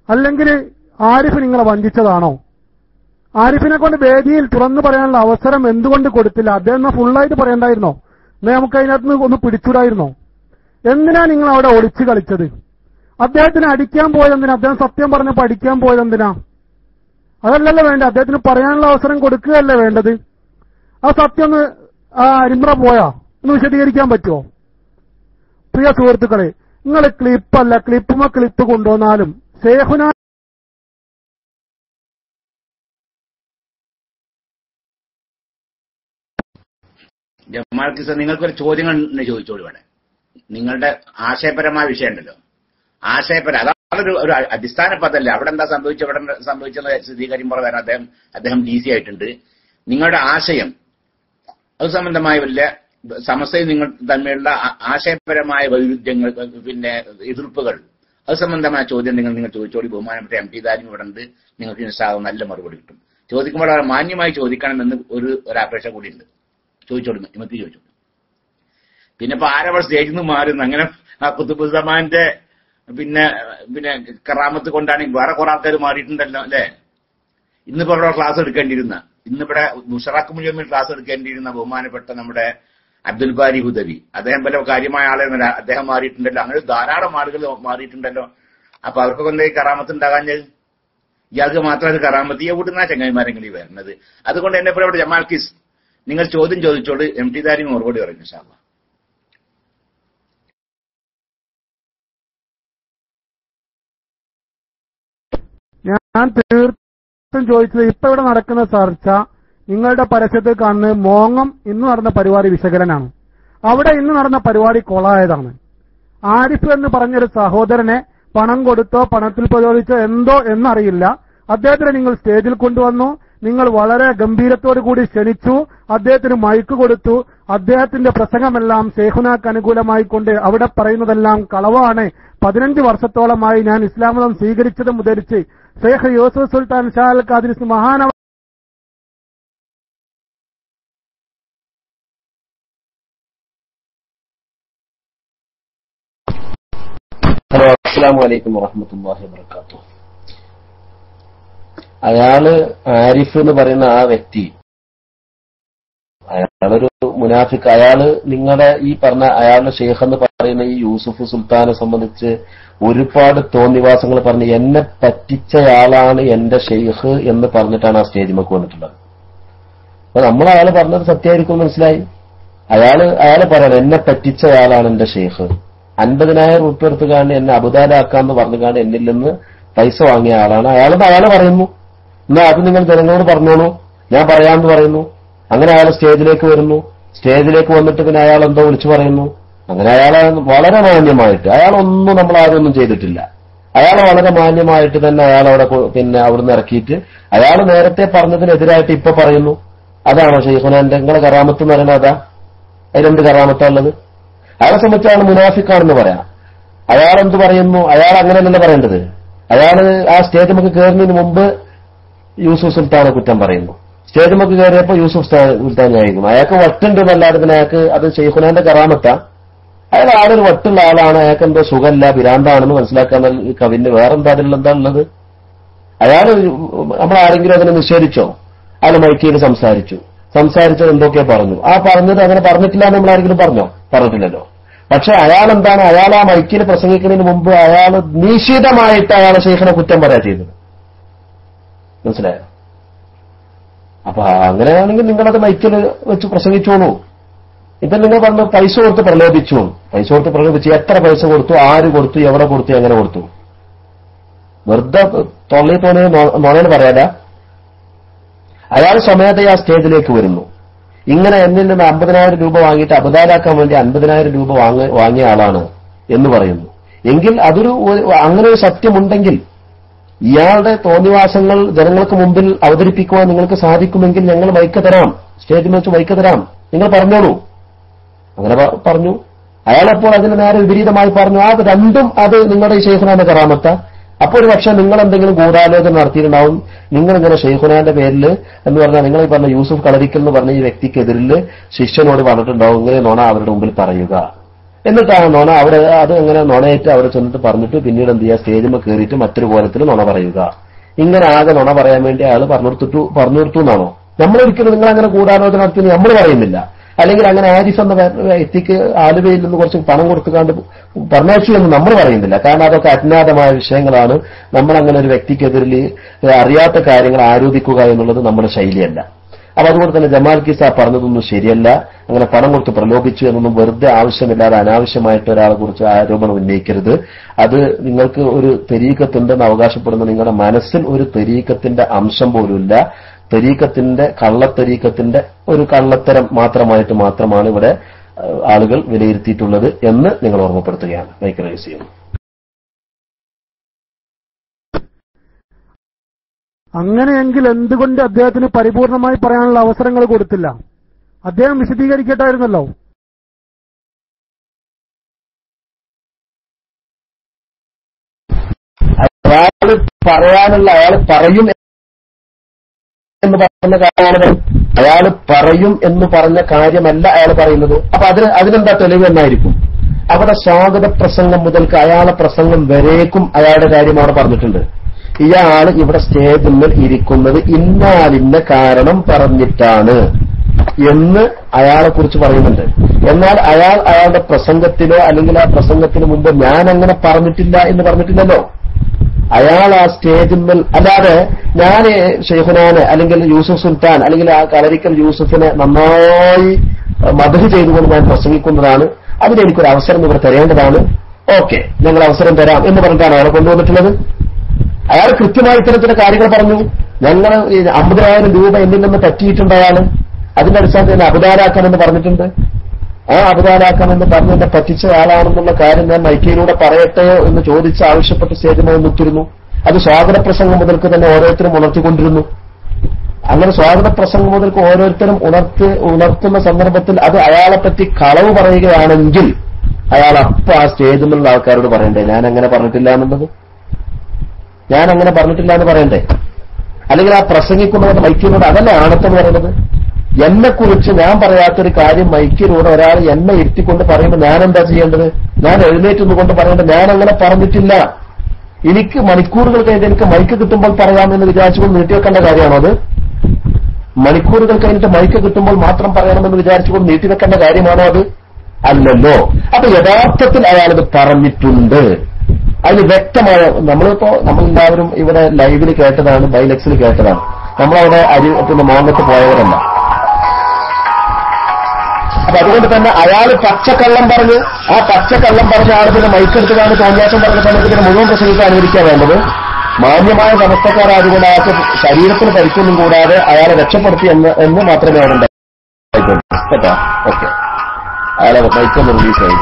അല്ലെങ്കിൽ ആരിഫ് നിങ്ങളെ വഞ്ചിച്ചതാണോ? ആരിഫിനെ കൊണ്ട് വേദിയിൽ തുറന്നു പറയാനുള്ള അവസരം എന്തുകൊണ്ട് കൊടുത്തില്ല? അദ്ദേഹം ഫുള്ളായിട്ട് പറയണ്ടായിരുന്നോ? എന്നാൽ നമുക്ക് അതിനകത്ത് ഒന്ന് പിടിച്ചൂടായിരുന്നോ? എന്തിനാ നിങ്ങൾ അവിടെ ഒളിച്ചു കളിച്ചത്? അദ്ദേഹത്തിന് അടിക്കാൻ പോയതെന്തിനാ? അദ്ദേഹം സത്യം പറഞ്ഞപ്പോ അടിക്കാൻ പോയതെന്തിനാ? അതല്ലല്ലോ വേണ്ട, അദ്ദേഹത്തിന് പറയാനുള്ള അവസരം കൊടുക്കുകയല്ലേ വേണ്ടത്. ആ സത്യം ഒന്ന് അരിമ്പ്ര പോയാ ഒന്ന് വിശദീകരിക്കാൻ പറ്റുമോ? പ്രിയ സുഹൃത്തുക്കളെ, നിങ്ങൾ ക്ലിപ്പല്ല, ക്ലിപ്പ് കൊണ്ടുവന്നാലും ശൈഖുനാ ജമാൽക്ക് സർ, നിങ്ങൾക്കൊരു ചോദ്യങ്ങൾ ചോദിച്ചോളൂ. വേണേ നിങ്ങളുടെ ആശയപരമായ വിഷയം ഉണ്ടല്ലോ, അതാണ് ഒരു അടിസ്ഥാന പദമല്ല. അവിടെ എന്താ സംഭവിച്ചെന്ന് സ്ഥിരീകരിക്കുമ്പോൾ വരാൻ അദ്ദേഹം DC ആയിട്ടുണ്ട്. നിങ്ങളുടെ ആശയം അത് സംബന്ധമായ വലിയ സമസ്യയിൽ നിങ്ങൾ തമ്മിലുള്ള ആശയപരമായ വൈരുദ്ധ്യങ്ങൾ, പിന്നെ എതിർപ്പുകൾ, അത് സംബന്ധമായ ചോദ്യം നിങ്ങൾ ചോദിച്ചോളി. ബഹുമാനപ്പെട്ട MT ദാരിമി ഇവിടെ ഉണ്ട്, നിങ്ങൾക്ക് ഇൻഷാല്ലാഹ് നല്ല മറുപടി കിട്ടും. ചോദിക്കുമ്പോൾ അവർ മാന്യമായി ചോദിക്കണമെന്ന് ഒരു അപേക്ഷ കൂടിയുണ്ട്. ചോദിച്ചോളൂ, ഇമത്തി ചോദിച്ചോളൂ. പിന്നെ ഇപ്പൊ ആരവർ സ്റ്റേജിൽ നിന്ന് മാറുന്നു, അങ്ങനെ ആ ഖുതുബുസ്സമാന്റെ പിന്നെ കറാമത്ത് കൊണ്ടാണ് വേറെ കുറെ ആൾക്കാർ മാറിയിട്ടുണ്ടല്ലോ അല്ലെ. ഇന്നിപ്പോ ഇവിടെ ക്ലാസ് എടുക്കേണ്ടിയിരുന്ന, ഇന്നിവിടെ മുഷറാഖ് മുജമ്മിൽ ക്ലാസ് എടുക്കേണ്ടിയിരുന്ന ബഹുമാനപ്പെട്ട നമ്മുടെ അബ്ദുൽ ബാരി ഹുദവി, അദ്ദേഹം പല കാര്യമായ ആളെന്നല്ല, അദ്ദേഹം മാറിയിട്ടുണ്ടല്ലോ. അങ്ങനെ ധാരാളം ആളുകൾ മാറിയിട്ടുണ്ടല്ലോ. അപ്പൊ അവർക്കൊക്കെ എന്താ കറാമത്ത് ഉണ്ടാകാഞ്ഞത്? ഇയാൾക്ക് മാത്രം അത് കറാമത്ത് എവിടുന്ന ചങ്ങായിമാരെങ്കിലും വരുന്നത്? അതുകൊണ്ട് എന്നെ പോലെ ഇവിടെ ജമാൽക്കിസ് നിങ്ങൾ ചോദ്യം ചോദിച്ചോട്, MT ദാരിമി മറുപടി പറഞ്ഞു ഇൻഷാല്ലാഹ്. ഞാൻ തീർത്തും ചോദിച്ചത്, ഇപ്പൊ ഇവിടെ നടക്കുന്ന ചർച്ച നിങ്ങളുടെ പരസ്യത്തിൽ കാണുന്ന മോങ്ങം ഇന്ന് നടന്ന പരിപാടി വിശകലനാണ്. അവിടെ ഇന്ന് നടന്ന പരിപാടി കൊളായതാണ്. ആരിഫ് എന്ന് പറഞ്ഞൊരു സഹോദരനെ പണം കൊടുത്തോ പണത്തിൽ പ്രചോദിച്ചോ എന്തോ എന്നറിയില്ല, അദ്ദേഹത്തിനെ നിങ്ങൾ സ്റ്റേജിൽ കൊണ്ടുവന്നു. നിങ്ങൾ വളരെ ഗംഭീരത്തോടു കൂടി ക്ഷണിച്ചു, അദ്ദേഹത്തിന് മൈക്ക് കൊടുത്തു. അദ്ദേഹത്തിന്റെ പ്രസംഗമെല്ലാം ശൈഖുനാക്ക് അനുകൂലമായിക്കൊണ്ട് അവിടെ പറയുന്നതെല്ലാം കളവാണ്. 15 വർഷത്തോളമായി ഞാൻ ഇസ്ലാം മതം സ്വീകരിച്ചത് മുതലിച്ച് ഷെയ്ഖ് യൂസുഫ് സുൽത്താൻ ഷാ അൽ ഖാദിരി മഹാനവ ഹലോ, അസ്സലാമു അലൈക്കും വറഹ്മത്തുള്ളാഹി വബറകാതുഹു. അയാള് ആരിഫ് എന്ന് പറയുന്ന ആ വ്യക്തി, അയാളൊരു മുനാഫിക്ക്. അയാള് നിങ്ങളുടെ ഈ പറഞ്ഞ അയാളുടെ ഷെയ്ഖ് എന്ന് പറയുന്ന ഈ യൂസുഫ് സുൽത്താനെ സംബന്ധിച്ച് ഒരുപാട് തോന്നിവാസങ്ങൾ പറഞ്ഞ് എന്നെ പറ്റിച്ചയാളാണ് എന്റെ ഷെയ്ഖ് എന്ന് പറഞ്ഞിട്ടാണ് ആ സ്റ്റേജിലേക്ക് വന്നിട്ടുള്ളത്. അപ്പൊ നമ്മൾ അയാൾ പറഞ്ഞത് സത്യമായിരിക്കും മനസ്സിലായി. അയാള് പറയണം എന്നെ പറ്റിച്ചയാളാണ് എന്റെ ഷെയ്ഖ്, 50,000 റുപ്യ എടുത്ത് കാണി എന്നെ അബുദാലാക്കാന്ന് പറഞ്ഞുകാണ്ട് എന്നിൽ നിന്ന് പൈസ വാങ്ങിയ ആളാണ് അയാളെ പറയുന്നു. എന്നാ അത് നിങ്ങൾ ജനങ്ങളോട് പറഞ്ഞോളൂ, ഞാൻ പറയാമെന്ന് പറയുന്നു. അങ്ങനെ അയാൾ സ്റ്റേജിലേക്ക് വരുന്നു. സ്റ്റേജിലേക്ക് വന്നിട്ട് പിന്നെ അയാൾ എന്തോ വിളിച്ചു പറയുന്നു. അങ്ങനെ അയാളെ വളരെ മാന്യമായിട്ട്, അയാളൊന്നും നമ്മൾ ആരൊന്നും ചെയ്തിട്ടില്ല, അയാളെ വളരെ മാന്യമായിട്ട് തന്നെ അയാളവിടെ പിന്നെ അവിടുന്ന് ഇറക്കിയിട്ട് അയാൾ നേരത്തെ പറഞ്ഞതിനെതിരായിട്ട് ഇപ്പൊ പറയുന്നു. അതാണോ ഷെയ്ഖുനാന്റെ നിങ്ങളെ കറാമത്ത് എന്ന് പറയുന്നത്? അതാ അതിലെന്ത് കറാമത്താണുള്ളത്? അയാളെ സംബന്ധിച്ച് അയാൾ മുനാഫിക്കാണെന്ന് പറയാം. അയാളെന്ത് പറയുന്നു? അയാൾ അങ്ങനെയല്ല പറയേണ്ടത്. അയാള് ആ സ്റ്റേജ് നമുക്ക് കയറുന്നതിന് മുമ്പ് യൂസുഫ് സുൽത്താനെ കുറ്റം പറയുന്നു. സ്റ്റേജ് നമുക്ക് കയറിയപ്പോ യൂസുഫ് സുൽത്താൻ ആയിരിക്കും. അയാൾക്ക് വട്ടുണ്ട് എന്നല്ലാതെ പിന്നെ അയാൾക്ക് അത് ഷെയ്ഖുനാന്റെ കറാമത്താ. അയാൾ ആളൊരു വട്ടുള്ള ആളാണ്, അയാൾക്ക് എന്തോ സുഖമില്ല, ഭ്രാന്താണെന്ന് മനസ്സിലാക്കാൻ കവിന് വേറെന്താ അതിലെന്താ ഉള്ളത്? അയാള് നമ്മളാരെങ്കിലും അതിനെ നിഷേധിച്ചോ? അയാൾ മൈക്കിയിൽ സംസാരിച്ചത് എന്തൊക്കെ പറഞ്ഞു. ആ പറഞ്ഞത് അങ്ങനെ പറഞ്ഞിട്ടില്ല എന്ന് നമ്മൾ ആരെങ്കിലും പറഞ്ഞിട്ടില്ലല്ലോ. പക്ഷെ അയാളെന്താണ്, അയാൾ ആ മൈക്കിൽ പ്രസംഗിക്കുന്നതിന് മുമ്പ് അയാൾ നിശ്ചിതമായിട്ട് അയാളെ ഷെയ്ഖിനെ കുറ്റം പറയാ ചെയ്തത്. മനസ്സിലായോ? അപ്പൊ അങ്ങനെയാണെങ്കിൽ നിങ്ങളത് മൈക്കിൽ വെച്ച് പ്രസംഗിച്ചോളൂ. ഇപ്പൊ നിങ്ങൾ പറഞ്ഞു പൈസ കൊടുത്ത് പ്രലോഭിച്ചു. എത്ര പൈസ കൊടുത്തു, ആര് കൊടുത്തു, എവിടെ കൊടുത്തു, എങ്ങനെ കൊടുത്തു? വെറുതെ തൊള്ളി നോണേന്ന് പറയാല. അയാൾ സ്വമേധയാ ആ സ്റ്റേജിലേക്ക് വരുന്നു. ഇങ്ങനെ എന്നിൽ നിന്ന് 50,000 രൂപ വാങ്ങിയിട്ട് അബദാലാക്കാൻ വേണ്ടി 50,000 രൂപ വാങ്ങിയ ആളാണ് എന്ന് പറയുന്നു. എങ്കിൽ അങ്ങനെ ഒരു സത്യമുണ്ടെങ്കിൽ ഇയാളുടെ തോന്നിവാസങ്ങൾ ജനങ്ങൾക്ക് മുമ്പിൽ അവതരിപ്പിക്കുവാൻ നിങ്ങൾക്ക് സാധിക്കുമെങ്കിൽ ഞങ്ങൾ മൈക്ക് തരാം, സ്റ്റേജിൽ വെച്ച് മൈക്ക് തരാം, നിങ്ങൾ പറഞ്ഞോളൂ. അങ്ങനെ പറഞ്ഞു. അയാളപ്പോൾ അതിന് നേരെ വിപരീതമായി പറഞ്ഞു. ആ രണ്ടും അത് നിങ്ങളുടെ ഈ ഷെയ്ഖുനാന്റെ കറാമത്ത. അപ്പോൾ ഒരു പക്ഷേ നിങ്ങൾ എന്തെങ്കിലും ഗൂഢാലോചന നടത്തിയിട്ടുണ്ടാവും. നിങ്ങളിങ്ങനെ ഷെയ്ഖുനാന്റെ പേരിൽ എന്ന് പറഞ്ഞാൽ നിങ്ങൾ ഈ പറഞ്ഞ യൂസുഫ് കളരിക്കൽ എന്ന് പറഞ്ഞ ഈ വ്യക്തിക്കെതിരിൽ ശിഷ്യനോട് പറഞ്ഞിട്ടുണ്ടാവും ഇങ്ങനെ നോണ അവരുടെ മുമ്പിൽ പറയുക. എന്നിട്ടാണ് നോണ അത് അങ്ങനെ നോണയായിട്ട് അവിടെ ചെന്നിട്ട് പറഞ്ഞിട്ട് പിന്നീട് എന്ത് ചെയ്യുക, സ്റ്റേജിൽ കയറിയിട്ട് മറ്റൊരു കോലത്തിൽ നോണ പറയുക. ഇങ്ങനെ ആകെ നുണ പറയാൻ വേണ്ടി അയാൾ പറഞ്ഞു കൊടുത്തു എന്നാണോ? നമ്മളൊരിക്കലും നിങ്ങൾ അങ്ങനെ ഗൂഢാലോചന നടത്തിയെന്ന് നമ്മൾ പറയുന്നില്ല. അല്ലെങ്കിൽ അങ്ങനെ ആരിഫ് എന്ന വ്യക്തിക്ക് ആലുവയിൽ നിന്ന് കുറച്ച് പണം കൊടുത്തുകൊണ്ട് പറഞ്ഞയച്ചു എന്ന് നമ്മൾ പറയുന്നില്ല. കാരണം അതൊക്കെ അജ്ഞാതമായ വിഷയങ്ങളാണ്. നമ്മളങ്ങനെ ഒരു വ്യക്തിക്കെതിരിൽ അറിയാത്ത കാര്യങ്ങൾ ആരോപിക്കുക എന്നുള്ളത് നമ്മുടെ ശൈലിയല്ല. അപ്പൊ അതുകൊണ്ട് തന്നെ ജമാൽ കിസ പറഞ്ഞതൊന്നും ശരിയല്ല. അങ്ങനെ പണം കൊടുത്ത് പ്രലോഭിച്ചു എന്നൊന്നും വെറുതെ ആവശ്യമില്ലാതെ അനാവശ്യമായിട്ട് ഒരാളെ കുറിച്ച് ആരോപണം ഉന്നയിക്കരുത്. അത് നിങ്ങൾക്ക് ഒരു തെരീക്കത്തുണ്ടെന്ന് അവകാശപ്പെടുന്ന നിങ്ങളുടെ മനസ്സിൽ ഒരു തെരീക്കത്തിന്റെ അംശം പോലുമില്ല. തെരീക്കത്തിന്റെ കള്ളത്തെരീക്കത്തിന്റെ ഒരു കള്ളത്തരം മാത്രമാണ് ഇവിടെ ആളുകൾ വിലയിരുത്തിയിട്ടുള്ളത് എന്ന് നിങ്ങൾ ഓർമ്മപ്പെടുത്തുകയാണ്. മൈക്ക് റൈസ് ചെയ്യുന്നു. അങ്ങനെയെങ്കിൽ എന്തുകൊണ്ട് അദ്ദേഹത്തിന് പരിപൂർണമായി പറയാനുള്ള അവസരങ്ങൾ കൊടുത്തില്ല? അദ്ദേഹം വിശദീകരിക്കട്ടായിരുന്നല്ലോ. അയാൾ പറയാനുള്ള അയാൾ പറയും എന്ന് പറഞ്ഞ കാര്യമാണ്. അയാൾ പറയും എന്ന് പറഞ്ഞ കാര്യമല്ല അയാൾ പറയുന്നത്. അപ്പൊ അതിനെന്താ തെളിവ് എന്നായിരിക്കും? അവിടെ സ്വാഗത പ്രസംഗം മുതൽക്ക് അയാളെ പ്രസംഗം വരേക്കും അയാളുടെ കാര്യം അവിടെ പറഞ്ഞിട്ടുണ്ട്. ഇയാൾ ഇവിടെ സ്റ്റേജിൽ ഇരിക്കുന്നത് ഇന്നാലിന്ന കാരണം പറഞ്ഞിട്ടാണ് എന്ന് അയാളെ കുറിച്ച് പറയുന്നുണ്ട്. എന്നാൽ അയാളുടെ പ്രസംഗത്തിലോ അല്ലെങ്കിൽ ആ പ്രസംഗത്തിന് മുമ്പ് ഞാൻ അങ്ങനെ പറഞ്ഞിട്ടില്ല എന്ന് പറഞ്ഞിട്ടില്ലല്ലോ. അയാൾ ആ സ്റ്റേജിൽ അല്ലാതെ ഞാൻ ഷെയ്ഖുനാനെ അല്ലെങ്കിൽ യൂസുഫ് സുൽത്താൻ അല്ലെങ്കിൽ ആ കളരിക്കൽ യൂസുഫിനെ നന്നായി മദഹ് ചെയ്തുകൊണ്ട് ഞാൻ പ്രസംഗിക്കുന്നതാണ്, അതിനെനിക്കൊരു അവസരം ഇവിടെ തരേണ്ടതാണ്, ഓക്കെ ഞങ്ങൾ അവസരം തരാം എന്ന് പറഞ്ഞിട്ടാണ് അയാളെ കൊണ്ടുവന്നിട്ടുള്ളത്. അയാൾ കൃത്യമായി ഇത്തരത്തിലെ കാര്യങ്ങൾ പറഞ്ഞു. ഞങ്ങൾ 50,000 രൂപ എന്നിൽ നിന്ന് പറ്റിയിട്ടുണ്ട് അയാൾ. അതിന്റെ അടിസ്ഥാനത്തിൽ അബദാലാക്കാമെന്ന് പറഞ്ഞിട്ടുണ്ട്. ആ അബദാലാക്കാമെന്ന് പറഞ്ഞ് എന്നെ പറ്റിച്ച ആളാണെന്നുള്ള കാര്യം ഞാൻ മൈക്കിലൂടെ പറയട്ടെയോ എന്ന് ചോദിച്ച് ആവശ്യപ്പെട്ട് സ്റ്റേജിൽ നിന്നിരുന്നു. അത് സ്വാഗത പ്രസംഗം മുതൽക്ക് തന്നെ ഓരോരുത്തരും ഉണർത്തിക്കൊണ്ടിരുന്നു. അങ്ങനെ സ്വാഗത പ്രസംഗം മുതൽക്ക് ഓരോരുത്തരും ഉണർത്തുന്ന സന്ദർഭത്തിൽ അത് അയാളെപ്പറ്റി കളവ് പറയുകയാണെങ്കിൽ അയാൾ അപ്പൊ ആ സ്റ്റേജിലുള്ള ആൾക്കാരോട് പറയണ്ടേ ഞാൻ അങ്ങനെ പറഞ്ഞിട്ടില്ല എന്നുള്ളത്, ഞാൻ അങ്ങനെ പറഞ്ഞിട്ടില്ല എന്ന് പറയണ്ടേ? അല്ലെങ്കിൽ ആ പ്രസംഗിക്കുന്നവരുടെ മൈക്കിലൂടെ അതല്ലേ ആണത്തെന്ന് പറയുന്നത്? എന്നെക്കുറിച്ച് ഞാൻ പറയാത്തൊരു കാര്യം മൈക്കിലൂടെ ഒരാൾ എന്നെ ഇരുത്തിക്കൊണ്ട് പറയുമ്പോൾ ഞാൻ എന്താ ചെയ്യേണ്ടത്? ഞാൻ എഴുന്നേറ്റുകൊണ്ട് പറയേണ്ടത് ഞാൻ അങ്ങനെ പറഞ്ഞിട്ടില്ല. എനിക്ക് മണിക്കൂറുകൾ കഴിഞ്ഞ് എനിക്ക് മൈക്ക് കിട്ടുമ്പോൾ പറയാമെന്ന് വിചാരിച്ചുകൊണ്ട് നീട്ടിവെക്കേണ്ട കാര്യമാണോ അത്? മണിക്കൂറുകൾ കഴിഞ്ഞിട്ട് മൈക്ക് കിട്ടുമ്പോൾ മാത്രം പറയണമെന്ന് വിചാരിച്ചുകൊണ്ട് നീട്ടിവെക്കേണ്ട കാര്യമാണോ അത്? അല്ലല്ലോ. അപ്പൊ യഥാർത്ഥത്തിൽ അയാളത് പറഞ്ഞിട്ടുണ്ട്. അതിന് വ്യക്തമായ നമ്മളെല്ലാവരും ഇവിടെ ലൈവിൽ കേട്ടതാണ്, ബൈലക്സിൽ കേട്ടതാണ്. നമ്മളവിടെ മോങ്ങത്ത് പോയവരല്ല. അപ്പൊ അതുകൊണ്ട് തന്നെ അയാൾ പച്ചക്കള്ളം പറഞ്ഞ് ആ പച്ചക്കള്ളം പറഞ്ഞ ആൾ പിന്നെ മൈക്കെടുത്തുകാണ് തോന്നിയാസം പറഞ്ഞ സമയത്ത് പിന്നെ മുഴുവൻ പ്രസംഗിക്കാൻ അനുവദിക്കാൻ വേണ്ടത്. മാന്യമായ സമസ്തക്കാരായതുകൊണ്ട് അയാൾക്ക് ശരീരത്തിന് പരിക്കൊന്നും കൂടാതെ അയാളെ രക്ഷപ്പെടുത്തി എന്ന് മാത്രമേ അവിടെ ഉണ്ടായിട്ടുള്ളൂ കേട്ടോ. ഓക്കെ, അയാളെ മൈക്കൊന്ന് റിലീസ് ആയി.